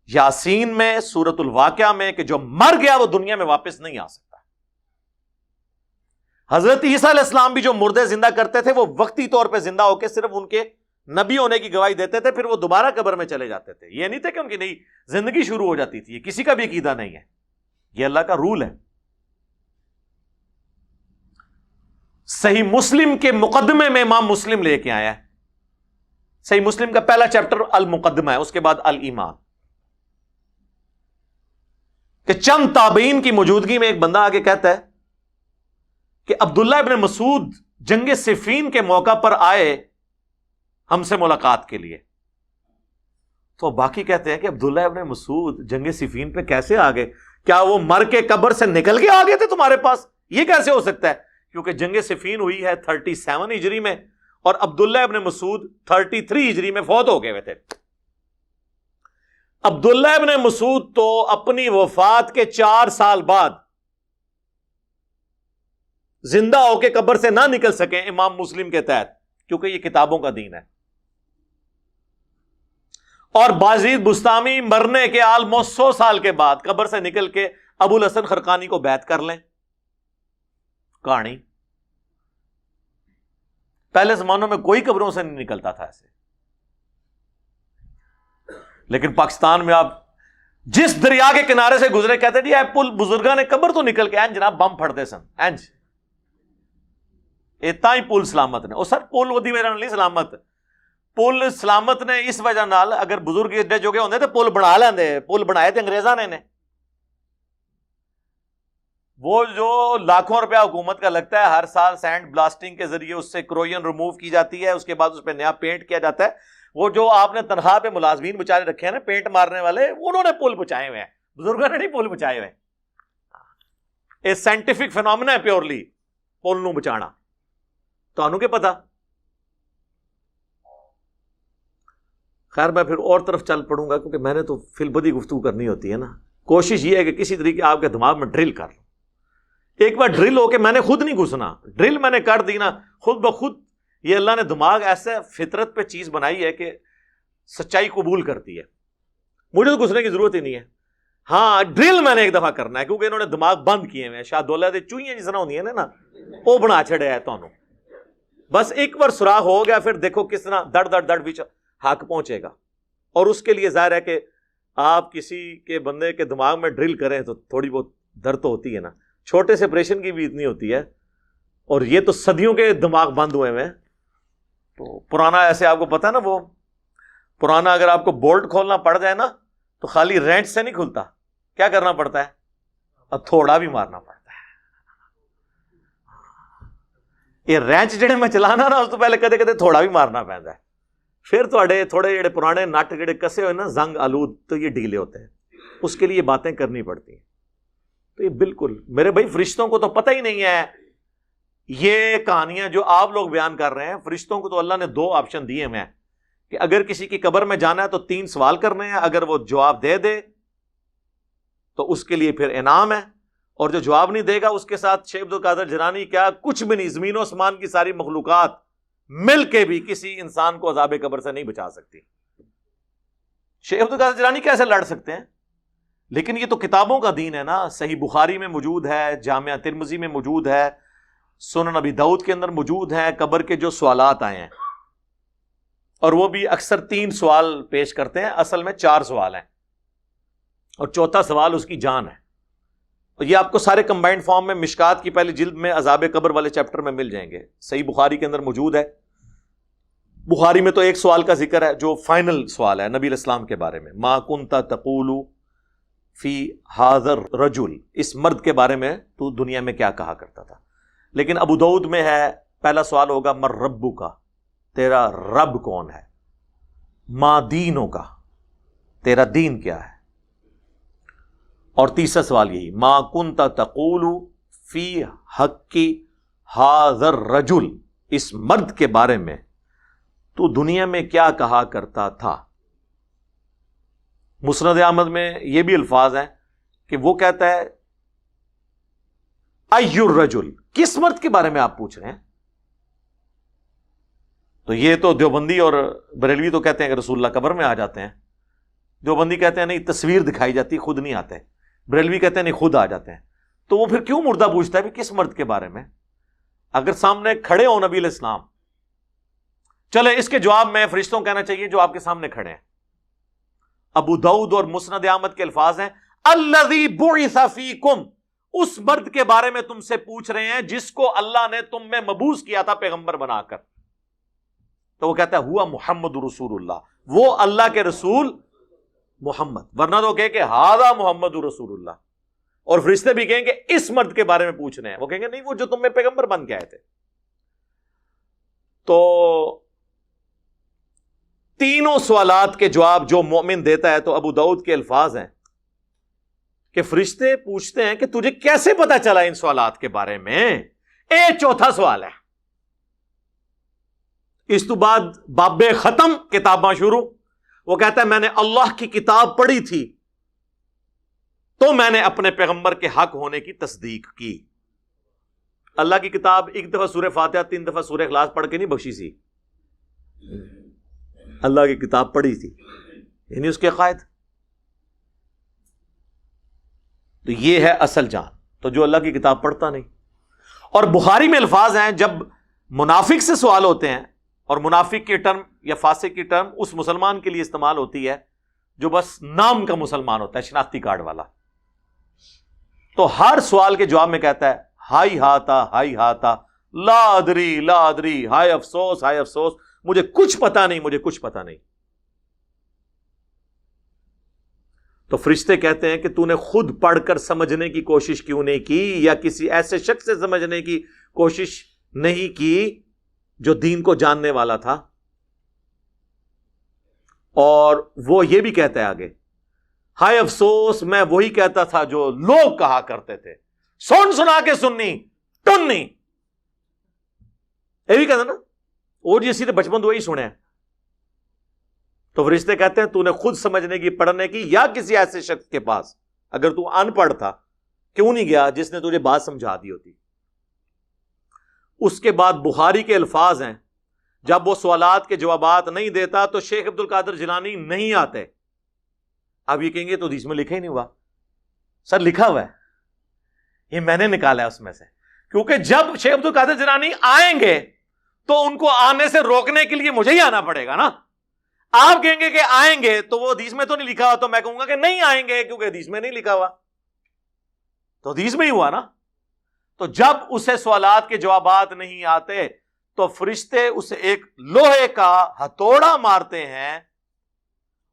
یاسین میں، سورۃ الواقعہ میں، کہ جو مر گیا وہ دنیا میں واپس نہیں آ سکتا۔ حضرت عیسیٰ علیہ السلام بھی جو مردے زندہ کرتے تھے وہ وقتی طور پہ زندہ ہو کے صرف ان کے نبی ہونے کی گواہی دیتے تھے، پھر وہ دوبارہ قبر میں چلے جاتے تھے۔ یہ نہیں تھا کہ ان کی نئی زندگی شروع ہو جاتی تھی، یہ کسی کا بھی عقیدہ نہیں ہے، یہ اللہ کا رول ہے۔ صحیح مسلم کے مقدمے میں امام مسلم لے کے آیا ہے، صحیح مسلم کا پہلا چیپٹر المقدمہ ہے، اس کے بعد الایمان، کہ چند تابعین کی موجودگی میں ایک بندہ آگے کہتا ہے کہ عبداللہ ابن مسعود جنگ صفین کے موقع پر آئے ہم سے ملاقات کے لیے۔ تو باقی کہتے ہیں کہ عبداللہ ابن مسعود جنگ صفین پہ کیسے آ گئے؟ کیا وہ مر کے قبر سے نکل کے آ گئے تھے تمہارے پاس؟ یہ کیسے ہو سکتا ہے؟ کیونکہ جنگ صفین ہوئی ہے 37 ہجری میں، اور عبداللہ ابن مسعود 33 ہجری میں فوت ہو گئے ہوئے تھے۔ عبداللہ ابن مسعود تو اپنی وفات کے 4 سال بعد زندہ ہو کے قبر سے نہ نکل سکے امام مسلم کے تحت، کیونکہ یہ کتابوں کا دین ہے۔ اور بازید بستامی مرنے کے آلموسٹ 100 سال کے بعد قبر سے نکل کے ابو الحسن خرقانی کو بیعت کر لیں۔ کہانی پہلے زمانوں میں کوئی قبروں سے نہیں نکلتا تھا ایسے، لیکن پاکستان میں آپ جس دریا کے کنارے سے گزرے کہتے جی اے پل بزرگاں نے قبر تو نکل کے جناب بم پھڑتے سن اینج اتنا ہی پل سلامت نے۔ اور سر پل ودی میرا نہیں سلامت، پل سلامت نے اس وجہ نال اگر بزرگ ایڈے جو ہوندے تے پل بنا لیندے، پل بنائے تے انگریزاں نے وہ جو لاکھوں روپیہ حکومت کا لگتا ہے ہر سال سینڈ بلاسٹنگ کے ذریعے اس سے کروئن ریموو کی جاتی ہے، اس کے بعد اس پہ نیا پینٹ کیا جاتا ہے، وہ جو آپ نے تنخواہ پہ ملازمین بچارے رکھے ہیں نا پینٹ مارنے والے، انہوں نے پل بچائے ہوئے ہیں، بزرگوں نے نہیں پل بچائے ہوئے۔ اے سائنٹیفک فینومینا ہے پیورلی پل نو بچانا، تو انہوں کے پتا۔ خیر میں پھر اور طرف چل پڑوں گا کیونکہ میں نے تو فی البدی گفتگو کرنی ہوتی ہے نا۔ کوشش یہ ہے کہ کسی طریقے آپ کے دماغ میں ڈرل کر لوں، ایک بار ڈرل ہو کے میں نے خود نہیں گھسنا، ڈرل میں نے کر دی نا خود بخود، یہ اللہ نے دماغ ایسے فطرت پہ چیز بنائی ہے کہ سچائی قبول کرتی ہے، مجھے تو گھسنے کی ضرورت ہی نہیں ہے۔ ہاں ڈرل میں نے ایک دفعہ کرنا ہے کیونکہ انہوں نے دماغ بند کیے ہوئے ہیں، شاہ دولہ دے چوئیاں جس طرح ہوندی ہیں نا وہ بنا چھڑے ہے، تو بس ایک بار سراغ ہو گیا پھر دیکھو کس طرح دڑ دڑ دڑ بھی حق پہنچے گا۔ اور اس کے لیے ظاہر ہے کہ آپ کسی کے بندے کے دماغ میں ڈرل کریں تو تھوڑی بہت درد تو ہوتی ہے نا، چھوٹے سے آپریشن کی بھی اتنی ہوتی ہے، اور یہ تو صدیوں کے دماغ بند ہوئے ہیں. تو پرانا ایسے آپ کو پتا ہے نا، وہ پرانا اگر آپ کو بولٹ کھولنا پڑ جائے نا تو خالی رینچ سے نہیں کھلتا، کیا کرنا پڑتا ہے؟ اور تھوڑا بھی مارنا پڑتا ہے. یہ رینچ جڑے میں چلانا نا اس تو پہلے کدے کدے تھوڑا بھی مارنا پڑتا ہے. پھر تھوڑے جڑے پرانے نٹ جڑے کسے ہوئے نا زنگ آلود تو یہ ڈھیلے ہوتے ہیں. اس کے لیے باتیں کرنی پڑتی ہیں. تو یہ بالکل میرے بھائی فرشتوں کو تو پتہ ہی نہیں ہے. یہ کہانیاں جو آپ لوگ بیان کر رہے ہیں، فرشتوں کو تو اللہ نے 2 آپشن دیے ہیں کہ اگر کسی کی قبر میں جانا ہے تو 3 سوال کرنے ہیں، اگر وہ جواب دے دے تو اس کے لیے پھر انعام ہے، اور جو جواب نہیں دے گا اس کے ساتھ شیخ عبد القادر جیلانی کیا کچھ بھی نہیں، زمین و آسمان کی ساری مخلوقات مل کے بھی کسی انسان کو عذاب قبر سے نہیں بچا سکتی. شیخ عبد القادر جیلانی کیسے لڑ سکتے ہیں؟ لیکن یہ تو کتابوں کا دین ہے نا. صحیح بخاری میں موجود ہے، جامعہ ترمذی میں موجود ہے، سنن نبی داؤد کے اندر موجود ہیں قبر کے جو سوالات آئے ہیں، اور وہ بھی اکثر 3 سوال پیش کرتے ہیں، اصل میں 4 سوال ہیں، اور چوتھا سوال اس کی جان ہے. اور یہ آپ کو سارے کمبائنڈ فارم میں مشکات کی پہلی جلد میں عذاب قبر والے چیپٹر میں مل جائیں گے. صحیح بخاری کے اندر موجود ہے. بخاری میں تو ایک سوال کا ذکر ہے جو فائنل سوال ہے نبی علیہ السلام کے بارے میں، ما کنت تقول فی ھذا الرجل، اس مرد کے بارے میں تو دنیا میں کیا کہا کرتا تھا. لیکن ابو داؤد میں ہے، پہلا سوال ہوگا من ربک، تیرا رب کون ہے، ما دینک، تیرا دین کیا ہے، اور تیسرا سوال یہی ما کنت تقول فی حق ھذا الرجل، اس مرد کے بارے میں تو دنیا میں کیا کہا کرتا تھا. مسند احمد میں یہ بھی الفاظ ہیں کہ وہ کہتا ہے ای الرجل، کس مرد کے بارے میں آپ پوچھ رہے ہیں. تو یہ تو دیوبندی اور بریلوی تو کہتے ہیں کہ رسول اللہ قبر میں آ جاتے ہیں. دیوبندی کہتے ہیں نہیں، تصویر دکھائی جاتی، خود نہیں آتے. بریلوی کہتے ہیں نہیں، خود آ جاتے ہیں. تو وہ پھر کیوں مردہ پوچھتا ہے کہ کس مرد کے بارے میں؟ اگر سامنے کھڑے ہو نبی علیہ السلام، چلے اس کے جواب میں فرشتوں کہنا چاہیے جو آپ کے سامنے کھڑے ہیں. ابو داؤد اور مسند احمد کے الفاظ ہیں الذی بعث فیکم، اس مرد کے بارے میں تم سے پوچھ رہے ہیں جس کو اللہ نے تم میں مبعوث کیا تھا پیغمبر بنا کر. تو وہ کہتا ہے ہوا محمد رسول اللہ، وہ اللہ کے رسول محمد، ورنہ تو کہ ھذا محمد رسول اللہ. اور فرشتے بھی کہیں کہ اس مرد کے بارے میں پوچھ رہے ہیں، وہ کہیں گے نہیں، وہ جو تم میں پیغمبر بن کے آئے تھے. تو تینوں سوالات کے جواب جو مومن دیتا ہے، تو ابو داؤد کے الفاظ ہیں کہ فرشتے پوچھتے ہیں کہ تجھے کیسے پتا چلا ان سوالات کے بارے میں. چوتھا سوال ہے. اس تو بعد باب ختم، کتاباں شروع. وہ کہتا ہے میں نے اللہ کی کتاب پڑھی تھی تو میں نے اپنے پیغمبر کے حق ہونے کی تصدیق کی. اللہ کی کتاب ایک دفعہ سورہ فاتحہ 3 دفعہ سورہ اخلاص پڑھ کے نہیں بخشی سی، اللہ کی کتاب پڑھی تھی، یعنی اس کے عقائد. تو یہ ہے اصل جان. تو جو اللہ کی کتاب پڑھتا نہیں. اور بخاری میں الفاظ ہیں جب منافق سے سوال ہوتے ہیں، اور منافق کی ٹرم یا فاسق کی ٹرم اس مسلمان کے لیے استعمال ہوتی ہے جو بس نام کا مسلمان ہوتا ہے، شناختی کارڈ والا. تو ہر سوال کے جواب میں کہتا ہے ہائی ہاتا لا ادری، ہائے افسوس، مجھے کچھ پتا نہیں. تو فرشتے کہتے ہیں کہ تو نے خود پڑھ کر سمجھنے کی کوشش کیوں نہیں کی، یا کسی ایسے شخص سے سمجھنے کی کوشش نہیں کی جو دین کو جاننے والا تھا. اور وہ یہ بھی کہتا ہے آگے ہائے افسوس، میں وہی کہتا تھا جو لوگ کہا کرتے تھے، سنا کے سننی ٹننی. یہ بھی کہتا نا، اور یہ سیدھے بچپن تو وہی سنے ہیں. تو فرشتے کہتے ہیں تو نے خود سمجھنے کی، پڑھنے کی، یا کسی ایسے شخص کے پاس، اگر تو ان پڑھ تھا کیوں نہیں گیا جس نے تجھے بات سمجھا دی ہوتی. اس کے بعد بخاری کے الفاظ ہیں جب وہ سوالات کے جوابات نہیں دیتا تو شیخ عبد القادر جیلانی نہیں آتے. اب یہ کہیں گے تو حدیث میں لکھا ہی نہیں ہوا. سر لکھا ہوا ہے، یہ میں نے نکالا ہے اس میں سے، کیونکہ جب شیخ عبد القادر جیلانی آئیں گے تو ان کو آنے سے روکنے کے لیے مجھے ہی آنا پڑے گا نا. آپ کہیں گے کہ آئیں گے تو وہ حدیث میں تو نہیں لکھا ہوا، تو میں کہوں گا کہ نہیں آئیں گے کیونکہ حدیث میں نہیں لکھا ہوا. تو حدیث میں ہی ہوا نا. تو جب اسے سوالات کے جوابات نہیں آتے تو فرشتے اسے ایک لوہے کا ہتھوڑا مارتے ہیں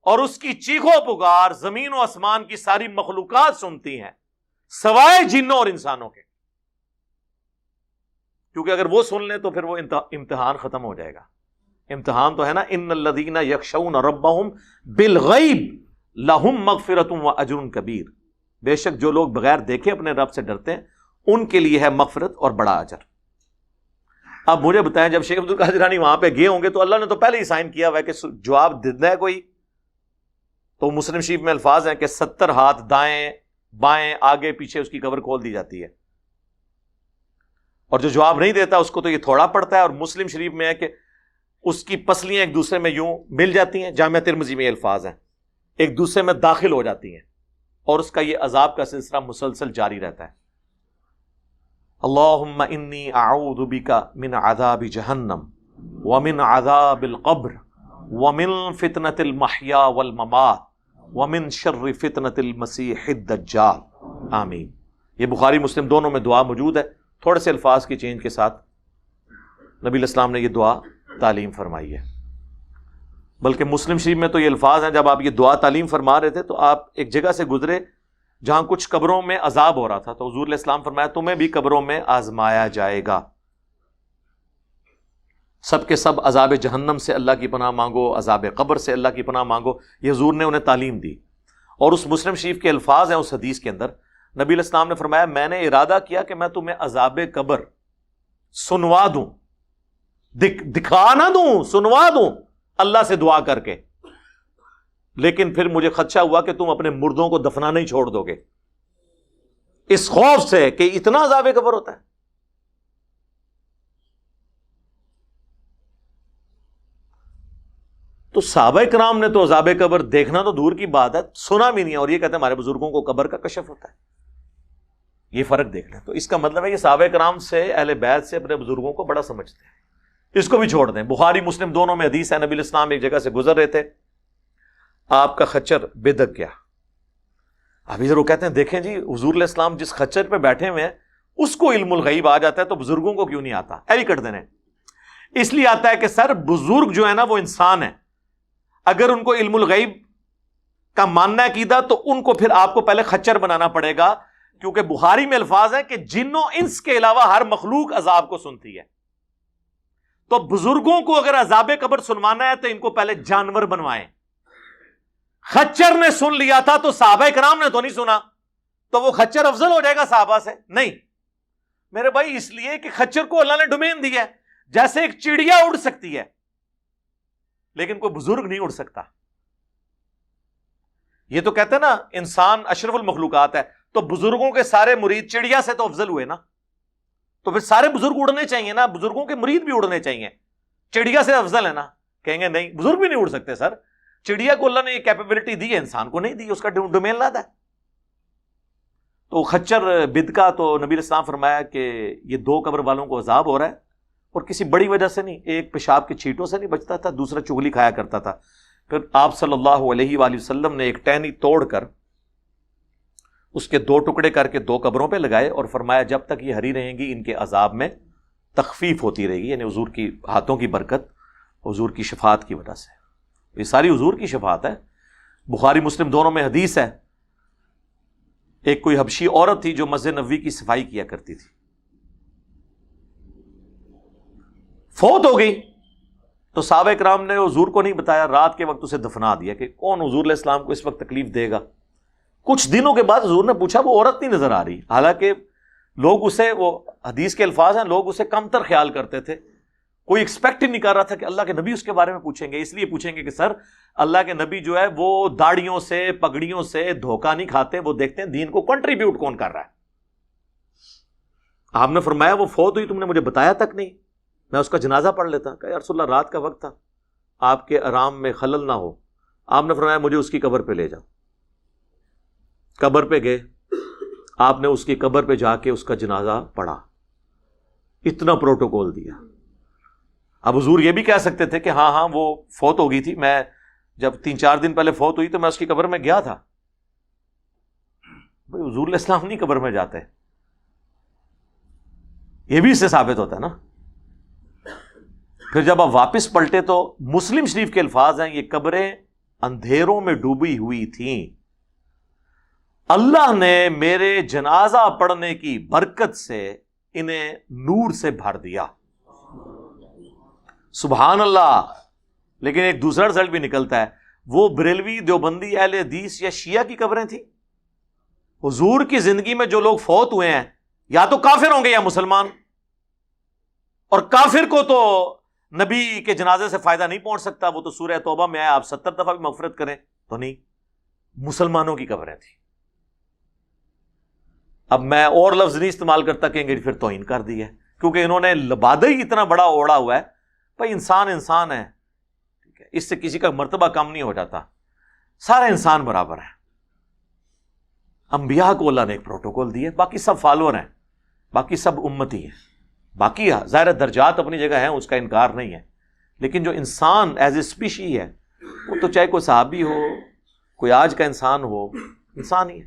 اور اس کی چیخو پکار زمین و آسمان کی ساری مخلوقات سنتی ہیں سوائے جنوں اور انسانوں کے، کیونکہ اگر وہ سن لیں تو پھر وہ امتحان ختم ہو جائے گا۔ امتحان تو ہے نا، ان الذین یخشون ربہم بالغیب لہم مغفرۃ واجر کبیر، بے شک جو لوگ بغیر دیکھے اپنے رب سے ڈرتے ہیں ان کے لیے ہے مغفرت اور بڑا اجر۔ اب مجھے بتائیں، جب شیخ عبد القادر جیلانی وہاں پہ گئے ہوں گے تو اللہ نے تو پہلے ہی سائن کیا ہوا ہے کہ جواب دینا ہے کوئی، تو مسلم شریف میں الفاظ ہیں کہ 70 ہاتھ دائیں بائیں آگے پیچھے اس کی قبر کھول دی جاتی ہے، اور جو جواب نہیں دیتا اس کو تو یہ تھوڑا پڑتا ہے۔ اور مسلم شریف میں ہے کہ اس کی پسلیاں ایک دوسرے میں یوں مل جاتی ہیں، جامعہ ترمذی میں یہ الفاظ ہیں، ایک دوسرے میں داخل ہو جاتی ہیں، اور اس کا یہ عذاب کا سلسلہ مسلسل جاری رہتا ہے۔ اللہم انی اعوذ بک من عذاب جہنم ومن عذاب القبر ومن فتنة المحیا والممات ومن شر فتنة المسیح الدجال، آمین۔ یہ بخاری مسلم دونوں میں دعا موجود ہے، تھوڑے سے الفاظ کی چینج کے ساتھ نبی الاسلام نے یہ دعا تعلیم فرمائی ہے۔ بلکہ مسلم شریف میں تو یہ الفاظ ہیں، جب آپ یہ دعا تعلیم فرما رہے تھے تو آپ ایک جگہ سے گزرے جہاں کچھ قبروں میں عذاب ہو رہا تھا، تو حضور علیہ السلام فرمایا تمہیں بھی قبروں میں آزمایا جائے گا، سب کے سب عذاب جہنم سے اللہ کی پناہ مانگو، عذاب قبر سے اللہ کی پناہ مانگو، یہ حضور نے انہیں تعلیم دی۔ اور اس مسلم شریف کے الفاظ ہیں اس حدیث کے اندر، نبی علیہ السلام نے فرمایا میں نے ارادہ کیا کہ میں تمہیں عذاب قبر سنوا دوں، دکھا نہ دوں، سنوا دوں اللہ سے دعا کر کے، لیکن پھر مجھے خدشہ ہوا کہ تم اپنے مردوں کو دفنانا ہی چھوڑ دو گے، اس خوف سے کہ اتنا عذاب قبر ہوتا ہے۔ تو صحابہ کرام نے تو عذاب قبر دیکھنا تو دور کی بات ہے، سنا بھی نہیں ہے، اور یہ کہتے ہیں ہمارے بزرگوں کو قبر کا کشف ہوتا ہے۔ یہ فرق دیکھ لیں، تو اس کا مطلب ہے کہ صحابہ کرام سے، اہل بیت سے اپنے بزرگوں کو بڑا سمجھتے ہیں، اس کو بھی چھوڑ دیں۔ بخاری مسلم دونوں میں حدیث ہے، نبی الاسلام ایک جگہ سے گزر رہے تھے، آپ کا خچر بدک گیا۔ اب ادھر وہ کہتے ہیں دیکھیں جی حضور علیہ السلام جس خچر پہ بیٹھے ہوئے ہیں اس کو علم الغیب آ جاتا ہے، تو بزرگوں کو کیوں نہیں آتا؟ ایوی کٹ دینے اس لیے آتا ہے کہ سر بزرگ جو ہے نا وہ انسان ہے، اگر ان کو علم الغیب کا ماننا ہے عقیدہ تو ان کو پھر آپ کو پہلے خچر بنانا پڑے گا، کیونکہ بخاری میں الفاظ ہیں کہ جنوں انس کے علاوہ ہر مخلوق عذاب کو سنتی ہے۔ تو بزرگوں کو اگر عذاب قبر سنوانا ہے تو ان کو پہلے جانور بنوائیں۔ خچر نے سن لیا تھا تو صحابہ کرام نے تو نہیں سنا، تو وہ خچر افضل ہو جائے گا صحابہ سے؟ نہیں میرے بھائی، اس لیے کہ خچر کو اللہ نے ڈومین دی ہے، جیسے ایک چڑیا اڑ سکتی ہے لیکن کوئی بزرگ نہیں اڑ سکتا۔ یہ تو کہتے ہیں نا انسان اشرف المخلوقات ہے، تو بزرگوں کے سارے مرید چڑیا سے تو افضل ہوئے نا، تو پھر سارے بزرگ اڑنے چاہیے نا، بزرگوں کے مرید بھی اڑنے چاہیے، چڑیا سے افضل ہے نا؟ کہیں گے نہیں بزرگ بھی نہیں اڑ سکتے سر، چڑیا کو اللہ نے یہ کیپیبلٹی دی ہے، انسان کو نہیں دی، اس کا ڈومین لادا ہے۔ تو خچر بد کا تو نبی علیہ السلام فرمایا کہ یہ 2 قبر والوں کو عذاب ہو رہا ہے، اور کسی بڑی وجہ سے نہیں، ایک پیشاب کے چھینٹوں سے نہیں بچتا تھا، دوسرا چغلی کھایا کرتا تھا۔ پھر آپ صلی اللہ علیہ وآلہ وسلم نے ایک ٹہنی توڑ کر اس کے 2 ٹکڑے کر کے 2 قبروں پہ لگائے، اور فرمایا جب تک یہ ہری رہیں گی ان کے عذاب میں تخفیف ہوتی رہے گی، یعنی حضور کی ہاتھوں کی برکت، حضور کی شفاعت کی وجہ سے، یہ ساری حضور کی شفاعت ہے۔ بخاری مسلم دونوں میں حدیث ہے، ایک کوئی حبشی عورت تھی جو مسجد نبوی کی صفائی کیا کرتی تھی، فوت ہو گئی، تو صحابہ کرام نے حضور کو نہیں بتایا، رات کے وقت اسے دفنا دیا کہ کون حضور علیہ السلام کو اس وقت تکلیف دے گا۔ کچھ دنوں کے بعد حضور نے پوچھا وہ عورت نہیں نظر آ رہی، حالانکہ لوگ اسے، وہ حدیث کے الفاظ ہیں، لوگ اسے کمتر خیال کرتے تھے، کوئی ایکسپیکٹ ہی نہیں کر رہا تھا کہ اللہ کے نبی اس کے بارے میں پوچھیں گے، اس لیے پوچھیں گے کہ سر اللہ کے نبی جو ہے وہ داڑھیوں سے پگڑیوں سے دھوکہ نہیں کھاتے، وہ دیکھتے ہیں دین کو کنٹریبیوٹ کون کر رہا ہے۔ آپ نے فرمایا وہ فوت ہوئی، تم نے مجھے بتایا تک نہیں، میں اس کا جنازہ پڑھ لیتا۔ کہ یا رسول اللہ رات کا وقت تھا، آپ کے آرام میں خلل نہ ہو۔ آپ نے فرمایا مجھے اس کی قبر پہ لے جاؤ۔ قبر پہ گئے، آپ نے اس کی قبر پہ جا کے اس کا جنازہ پڑھا، اتنا پروٹوکول دیا۔ اب حضور یہ بھی کہہ سکتے تھے کہ ہاں وہ فوت ہو گئی تھی، میں جب 3-4 دن پہلے فوت ہوئی تو میں اس کی قبر میں گیا تھا۔ بھائی حضور علیہ السلام نہیں قبر میں جاتے، یہ بھی اس سے ثابت ہوتا ہے نا. پھر جب آپ واپس پلٹے تو مسلم شریف کے الفاظ ہیں، یہ قبریں اندھیروں میں ڈوبی ہوئی تھیں، اللہ نے میرے جنازہ پڑھنے کی برکت سے انہیں نور سے بھر دیا. سبحان اللہ. لیکن ایک دوسرا رزلٹ بھی نکلتا ہے، وہ بریلوی دیوبندی اہل حدیث یا شیعہ کی قبریں تھیں. حضور کی زندگی میں جو لوگ فوت ہوئے ہیں یا تو کافر ہوں گے یا مسلمان، اور کافر کو تو نبی کے جنازے سے فائدہ نہیں پہنچ سکتا، وہ تو سورہ توبہ میں ہے، آپ 70 دفعہ بھی مغفرت کریں تو نہیں. مسلمانوں کی قبریں تھیں. اب میں اور لفظ نہیں استعمال کرتا، کہیں گے پھر توہین کر دی ہے، کیونکہ انہوں نے لبادہ ہی اتنا بڑا اوڑا ہوا ہے. بھائی انسان انسان ہے، ٹھیک ہے، اس سے کسی کا مرتبہ کم نہیں ہو جاتا، سارے انسان برابر ہیں. انبیاء کو اللہ نے ایک پروٹوکول دی ہے، باقی سب فالوور ہیں، باقی سب امتی ہیں. باقی ظاہر درجات اپنی جگہ ہیں، اس کا انکار نہیں ہے، لیکن جو انسان ایز اے اسپیشی ہے، وہ تو چاہے کوئی صحابی ہو، کوئی آج کا انسان ہو، انسان ہی ہے،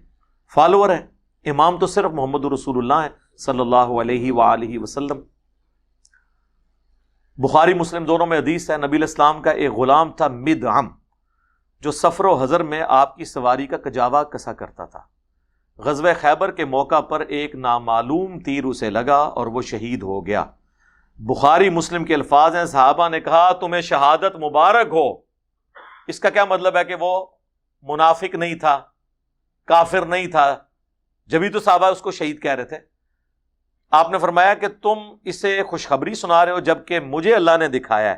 فالوور ہے. امام تو صرف محمد رسول اللہ ہے صلی اللہ علیہ وآلہ وسلم. بخاری مسلم دونوں میں حدیث ہے، نبی علیہ السلام کا ایک غلام تھا مدعم، جو سفر و حضر میں آپ کی سواری کا کجاوا کسا کرتا تھا. غزوہ خیبر کے موقع پر ایک نامعلوم تیر اسے لگا اور وہ شہید ہو گیا. بخاری مسلم کے الفاظ ہیں، صحابہ نے کہا تمہیں شہادت مبارک ہو. اس کا کیا مطلب ہے کہ وہ منافق نہیں تھا، کافر نہیں تھا، جبھی تو صحابہ اس کو شہید کہہ رہے تھے. آپ نے فرمایا کہ تم اسے خوشخبری سنا رہے ہو، جبکہ مجھے اللہ نے دکھایا ہے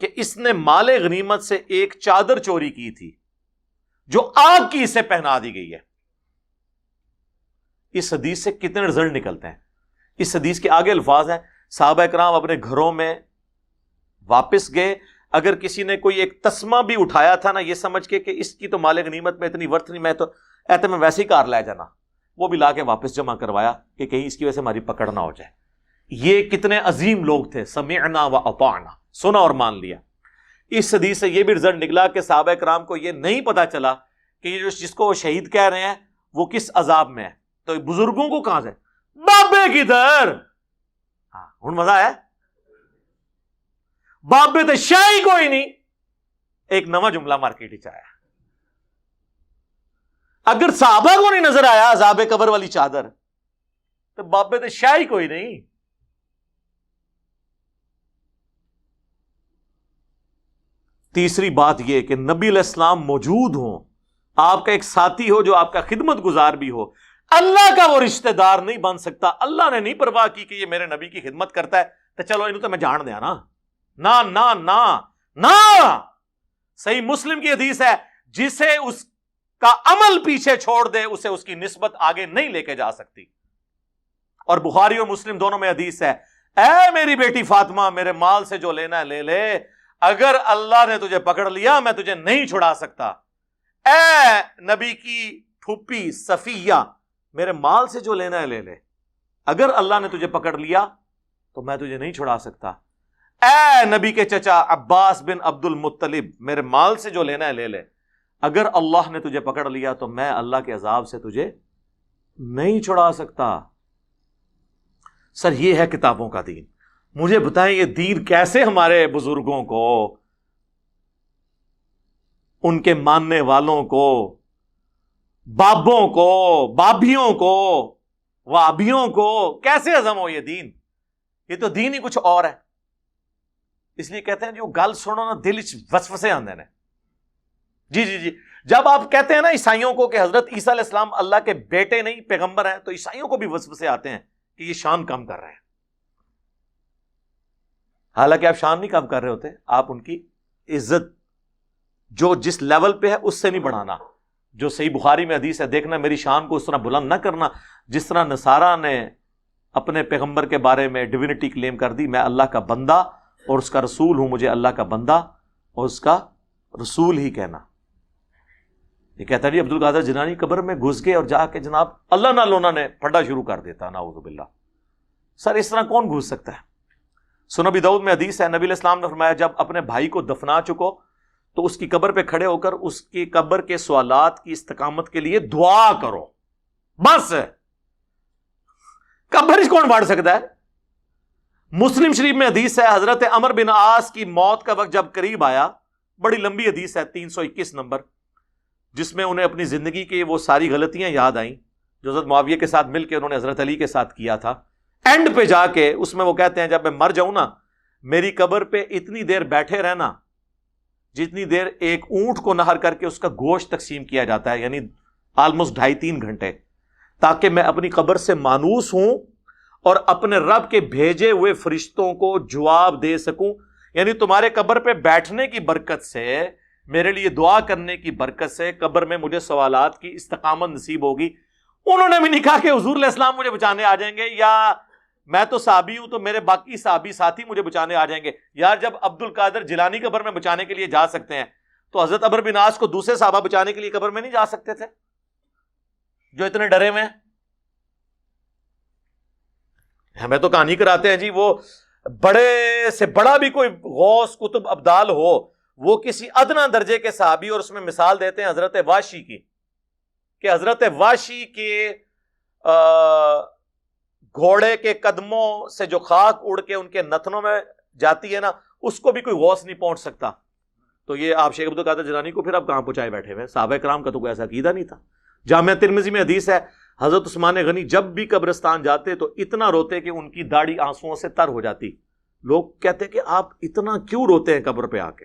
کہ اس نے مال غنیمت سے ایک چادر چوری کی تھی جو آگ کی اسے پہنا دی گئی ہے. اس حدیث سے کتنے رزلٹ نکلتے ہیں؟ اس حدیث کے آگے الفاظ ہیں، صحابہ کرام اپنے گھروں میں واپس گئے، اگر کسی نے کوئی ایک تسمہ بھی اٹھایا تھا نا، یہ سمجھ کے کہ اس کی تو مال غنیمت میں اتنی ورتھ نہیں، میں تو ایسے میں ویسے ہی کار لے جانا، وہ بھی لا کے واپس جمع کروایا کہ کہیں اس کی وجہ سے ہماری پکڑ نہ ہو جائے. یہ کتنے عظیم لوگ تھے، سمعنا و اطعنا، سنا اور مان لیا. اس حدیث سے یہ بھی رزلٹ نکلا کہ صحابہ کرام کو یہ نہیں پتا چلا کہ یہ جس کو وہ شہید کہہ رہے ہیں وہ کس عذاب میں ہے. تو بزرگوں کو کہاں سے بابے کدھر، ہاں ہن مزہ ہے، بابے تو شاہی کوئی نہیں. ایک نواں جملہ مارکیٹ ہی آیا، اگر صحابہ کو نہیں نظر آیا عذاب قبر والی چادر تو بابے تو شاہی کوئی نہیں. تیسری بات یہ کہ نبی علیہ السلام موجود ہوں، آپ کا ایک ساتھی ہو جو آپ کا خدمت گزار بھی ہو، اللہ کا وہ رشتہ دار نہیں بن سکتا. اللہ نے نہیں پرواہ کی کہ یہ میرے نبی کی خدمت کرتا ہے تو چلو انہوں تو میں جان دیا نا. نا نا نا نا. صحیح مسلم کی حدیث ہے، جسے اس کا عمل پیچھے چھوڑ دے اسے اس کی نسبت آگے نہیں لے کے جا سکتی. اور بخاری اور مسلم دونوں میں حدیث ہے، اے میری بیٹی فاطمہ، میرے مال سے جو لینا ہے لے لے، اگر اللہ نے تجھے پکڑ لیا میں تجھے نہیں چھڑا سکتا. اے نبی کی پھوپھی صفیہ، میرے مال سے جو لینا ہے لے لے، اگر اللہ نے تجھے پکڑ لیا تو میں تجھے نہیں چھڑا سکتا. اے نبی کے چچا عباس بن عبد المطلب، میرے مال سے جو لینا ہے لے لے، اگر اللہ نے تجھے پکڑ لیا تو میں اللہ کے عذاب سے تجھے نہیں چھڑا سکتا. سر یہ ہے کتابوں کا دین. مجھے بتائیں یہ دین کیسے ہمارے بزرگوں کو، ان کے ماننے والوں کو، بابوں کو، بابیوں کو، وابیوں کو کیسے ہضم ہو یہ دین؟ یہ تو دین ہی کچھ اور ہے. اس لیے کہتے ہیں جو گل سنو نا دل وسوسے آندے نے. جی جب آپ کہتے ہیں نا عیسائیوں کو کہ حضرت عیسیٰ علیہ السلام اللہ کے بیٹے نہیں پیغمبر ہیں، تو عیسائیوں کو بھی وسوسے آتے ہیں کہ یہ شان کم کر رہے ہیں. حالانکہ آپ شان نہیں کم کر رہے ہوتے، آپ ان کی عزت جو جس لیول پہ ہے اس سے نہیں بڑھانا. جو صحیح بخاری میں حدیث ہے، دیکھنا میری شان کو اس طرح بلند نہ کرنا جس طرح نصارہ نے اپنے پیغمبر کے بارے میں ڈیوینٹی کلیم کر دی، میں اللہ کا بندہ اور اس کا رسول ہوں، مجھے اللہ کا بندہ اور اس کا رسول ہی کہنا. یہ کہتا ہے جی عبد القادر جیلانی قبر میں گھس گئے اور جا کے جناب اللہ نہ لونا نے پھڈا شروع کر دیتا، نعوذ باللہ. سر اس طرح کون گھس سکتا ہے؟ سنن ابی داؤد میں حدیث ہے، نبی علیہ السلام نے فرمایا جب اپنے بھائی کو دفنا چکو تو اس کی قبر پہ کھڑے ہو کر اس کی قبر کے سوالات کی استقامت کے لیے دعا کرو. بس قبر ہی کون واڑ سکتا ہے؟ مسلم شریف میں حدیث ہے، حضرت عمر بن عاص کی موت کا وقت جب قریب آیا، بڑی لمبی حدیث ہے 321 نمبر، جس میں انہیں اپنی زندگی کی وہ ساری غلطیاں یاد آئیں جو حضرت معاویہ کے ساتھ مل کے انہوں نے حضرت علی کے ساتھ کیا تھا. اینڈ پہ جا کے اس میں وہ کہتے ہیں جب میں مر جاؤں نا، میری قبر پہ اتنی دیر بیٹھے رہنا جتنی دیر ایک اونٹ کو نہر کر کے اس کا گوشت تقسیم کیا جاتا ہے، یعنی آلموسٹ 2.5-3 گھنٹے، تاکہ میں اپنی قبر سے مانوس ہوں اور اپنے رب کے بھیجے ہوئے فرشتوں کو جواب دے سکوں. یعنی تمہارے قبر پہ بیٹھنے کی برکت سے، میرے لیے دعا کرنے کی برکت سے قبر میں مجھے سوالات کی استقامت نصیب ہوگی. انہوں نے بھی نہیں کہا کہ حضور علیہ السلام مجھے بچانے آ جائیں گے، یا میں تو صحابی ہوں تو میرے باقی صحابی ساتھی مجھے بچانے آ جائیں گے. یار جب عبد القادر جیلانی قبر میں بچانے کے لیے جا سکتے ہیں تو حضرت عمر بن عاص کو دوسرے صحابہ بچانے کے لیے قبر میں نہیں جا سکتے تھے جو اتنے ڈرے ہوئے ہیں؟ ہمیں تو کہانی کراتے ہیں جی وہ بڑے سے بڑا بھی کوئی غوث قطب ابدال ہو، وہ کسی ادنا درجے کے صحابی، اور اس میں مثال دیتے ہیں حضرت واشی کی، کہ حضرت واشی کے گھوڑے کے قدموں سے جو خاک اڑ کے ان کے نتنوں میں جاتی ہے نا، اس کو بھی کوئی غوث نہیں پہنچ سکتا. تو یہ آپ شیخ عبد القادر جیلانی کو پھر آپ کہاں پہنچائے بیٹھے ہوئے؟ صحابہ کرام کا تو کوئی ایسا عقیدہ نہیں تھا. جامعہ ترمذی میں حدیث ہے، حضرت عثمان غنی جب بھی قبرستان جاتے تو اتنا روتے کہ ان کی داڑھی آنسوؤں سے تر ہو جاتی. لوگ کہتے کہ آپ اتنا کیوں روتے ہیں قبر پہ آ کے؟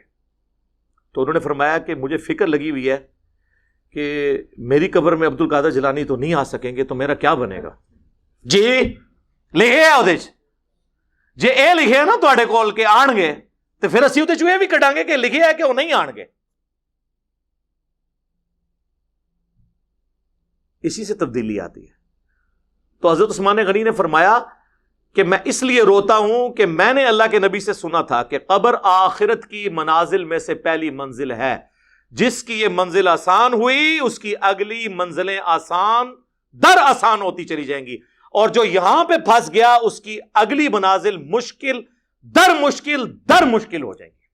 تو انہوں نے فرمایا کہ مجھے فکر لگی ہوئی ہے کہ میری قبر میں عبد القادر جیلانی تو نہیں آ سکیں گے، تو میرا کیا بنے گا؟ جی لکھے ہے وہ جی اے لکھے ہے نا تواڈے کول کہ آن گے، تو پھر اسی وہ چوہے بھی کٹاں گے کہ لکھے ہے کہ وہ نہیں آن گے. اسی سے تبدیلی آتی ہے. تو حضرت عثمان غنی نے فرمایا کہ میں اس لیے روتا ہوں کہ میں نے اللہ کے نبی سے سنا تھا کہ قبر آخرت کی منازل میں سے پہلی منزل ہے، جس کی یہ منزل آسان ہوئی اس کی اگلی منزلیں آسان در آسان ہوتی چلی جائیں گی، اور جو یہاں پہ پھنس گیا اس کی اگلی منازل مشکل در مشکل ہو جائیں گی.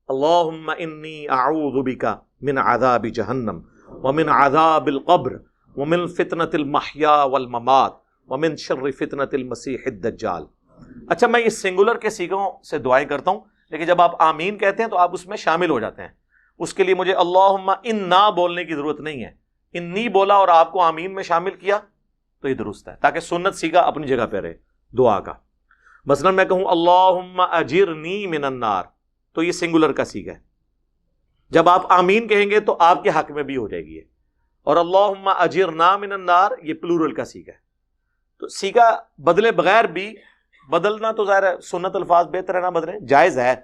اللہم انی اعوذ بک من عذاب جہنم ومن عذاب القبر ومن فتنة المحیا والممات ومن شر فتنة المسیح الدجال. اچھا میں یہ سنگولر کے سیغوں سے دعائیں کرتا ہوں، لیکن جب آپ آمین کہتے ہیں تو آپ اس میں شامل ہو جاتے ہیں. اس کے لیے مجھے اللہم انا بولنے کی ضرورت نہیں ہے، انی بولا اور آپ کو آمین میں شامل کیا تو یہ درست ہے، تاکہ سنت سیغہ اپنی جگہ پہ رہے دعا کا. مثلا میں کہوں اللہم اجرنی من النار، تو یہ سنگولر کا سیغہ ہے. جب آپ آمین کہیں گے تو آپ کے حق میں بھی ہو جائے گی. اور اللہم اجرنا من النار یہ پلورل کا سیغہ ہے. تو سیغہ بدلے بغیر بھی، بدلنا تو ظاہر ہے سنت الفاظ بہتر ہے نہ بدلیں، جائز ہے،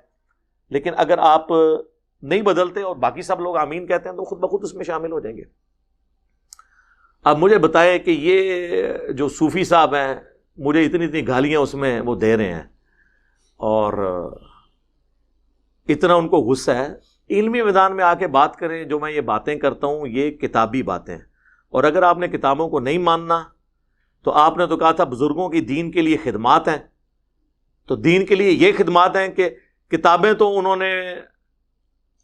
لیکن اگر آپ نہیں بدلتے اور باقی سب لوگ آمین کہتے ہیں تو خود بخود اس میں شامل ہو جائیں گے. اب مجھے بتائیں کہ یہ جو صوفی صاحب ہیں مجھے اتنی گالیاں اس میں وہ دے رہے ہیں اور اتنا ان کو غصہ ہے. علمی میدان میں آ کے بات کریں. جو میں یہ باتیں کرتا ہوں یہ کتابی باتیں ہیں، اور اگر آپ نے کتابوں کو نہیں ماننا تو آپ نے تو کہا تھا بزرگوں کی دین کے لیے خدمات ہیں، تو دین کے لیے یہ خدمات ہیں کہ کتابیں تو انہوں نے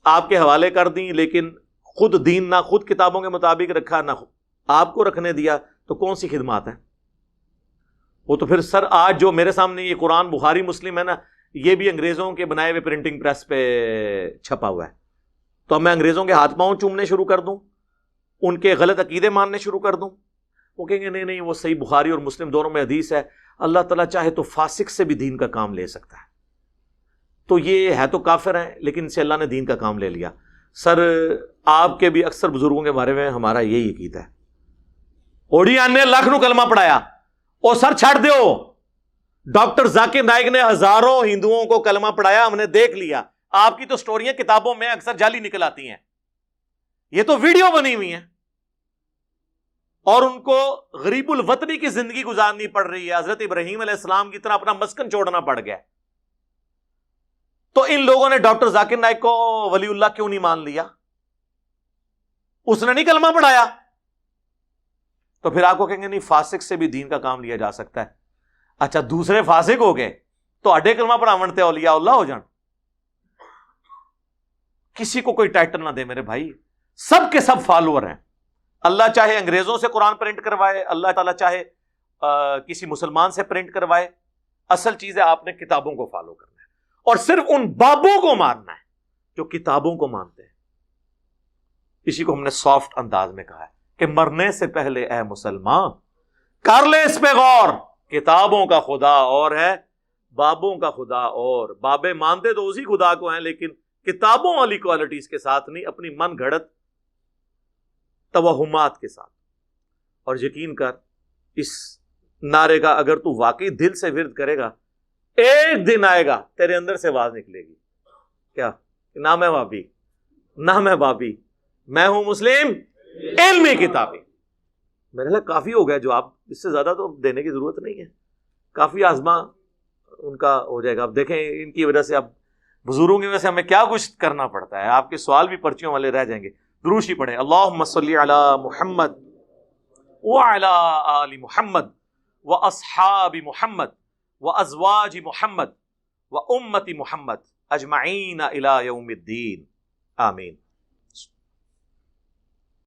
آپ کے حوالے کر دیں، لیکن خود دین نہ خود کتابوں کے مطابق رکھا نہ آپ کو رکھنے دیا، تو کون سی خدمات ہیں وہ؟ تو پھر سر آج جو میرے سامنے یہ قرآن بخاری مسلم ہے نا، یہ بھی انگریزوں کے بنائے ہوئے پرنٹنگ پریس پہ چھپا ہوا ہے. تو اب میں انگریزوں کے ہاتھ پاؤں چومنے شروع کر دوں، ان کے غلط عقیدے ماننے شروع کر دوں؟ وہ کہیں گے نہیں نہیں، وہ صحیح بخاری اور مسلم دونوں میں حدیث ہے، اللہ تعالیٰ چاہے تو فاسق سے بھی دین کا کام لے سکتا ہے. تو یہ ہے تو کافر ہیں، لیکن ان سے اللہ نے دین کا کام لے لیا. سر آپ کے بھی اکثر بزرگوں کے بارے میں ہمارا یہی عقیدہ ہے. اوڑیان نے لاکھ نو کلمہ پڑھایا، او سر چھڑ دیو. ڈاکٹر ذاکر نائک نے ہزاروں ہندوؤں کو کلمہ پڑھایا، ہم نے دیکھ لیا. آپ کی تو سٹوریاں کتابوں میں اکثر جعلی نکل آتی ہیں، یہ تو ویڈیو بنی ہوئی ہیں، اور ان کو غریب الوطنی کی زندگی گزارنی پڑ رہی ہے. حضرت ابراہیم علیہ السلام کی طرح اپنا مسکن چھوڑنا پڑ گیا. تو ان لوگوں نے ڈاکٹر ذاکر نائک کو ولی اللہ کیوں نہیں مان لیا؟ اس نے نہیں کلمہ پڑھایا. تو پھر آپ کو کہیں گے نہیں فاسق سے بھی دین کا کام لیا جا سکتا ہے. اچھا دوسرے فاسق ہو گئے تو اڈے کلمہ پڑھاونتے اولیاء اللہ ہو جان. کسی کو کوئی ٹائٹل نہ دے میرے بھائی، سب کے سب فالوور ہیں. اللہ چاہے انگریزوں سے قرآن پرنٹ کروائے، اللہ تعالیٰ چاہے کسی مسلمان سے پرنٹ کروائے، اصل چیز ہے آپ نے کتابوں کو فالو کرنا ہے، اور صرف ان بابوں کو ماننا ہے جو کتابوں کو مانتے ہیں۔ اسی کو ہم نے سافٹ انداز میں کہا ہے کہ مرنے سے پہلے اے مسلمان کر لے اس پہ غور، کتابوں کا خدا اور ہے، بابوں کا خدا اور۔ بابے مانتے تو اسی خدا کو ہیں، لیکن کتابوں والی کوالٹیز کے ساتھ نہیں، اپنی من گھڑت توہمات کے ساتھ۔ اور یقین کر اس نعرے کا اگر تو واقعی دل سے ورد کرے گا، ایک دن آئے گا تیرے اندر سے آواز نکلے گی، کیا؟ نہ میں وابی، نہ میں بابی، میں ہوں مسلم علمی کتابی۔ میرے لئے کافی ہو گیا جو آپ، اس سے زیادہ تو دینے کی ضرورت نہیں ہے، کافی آزما ان کا ہو جائے گا۔ اب دیکھیں ان کی وجہ سے، اب بزرگوں کی وجہ سے ہمیں کیا کچھ کرنا پڑتا ہے، آپ کے سوال بھی پرچیوں والے رہ جائیں گے۔ دروش ہی پڑھیں، اللہم صلی علی محمد وعلی آل محمد واصحاب محمد وازواج محمد وامت محمد اجمعین الی یوم الدین، آمین۔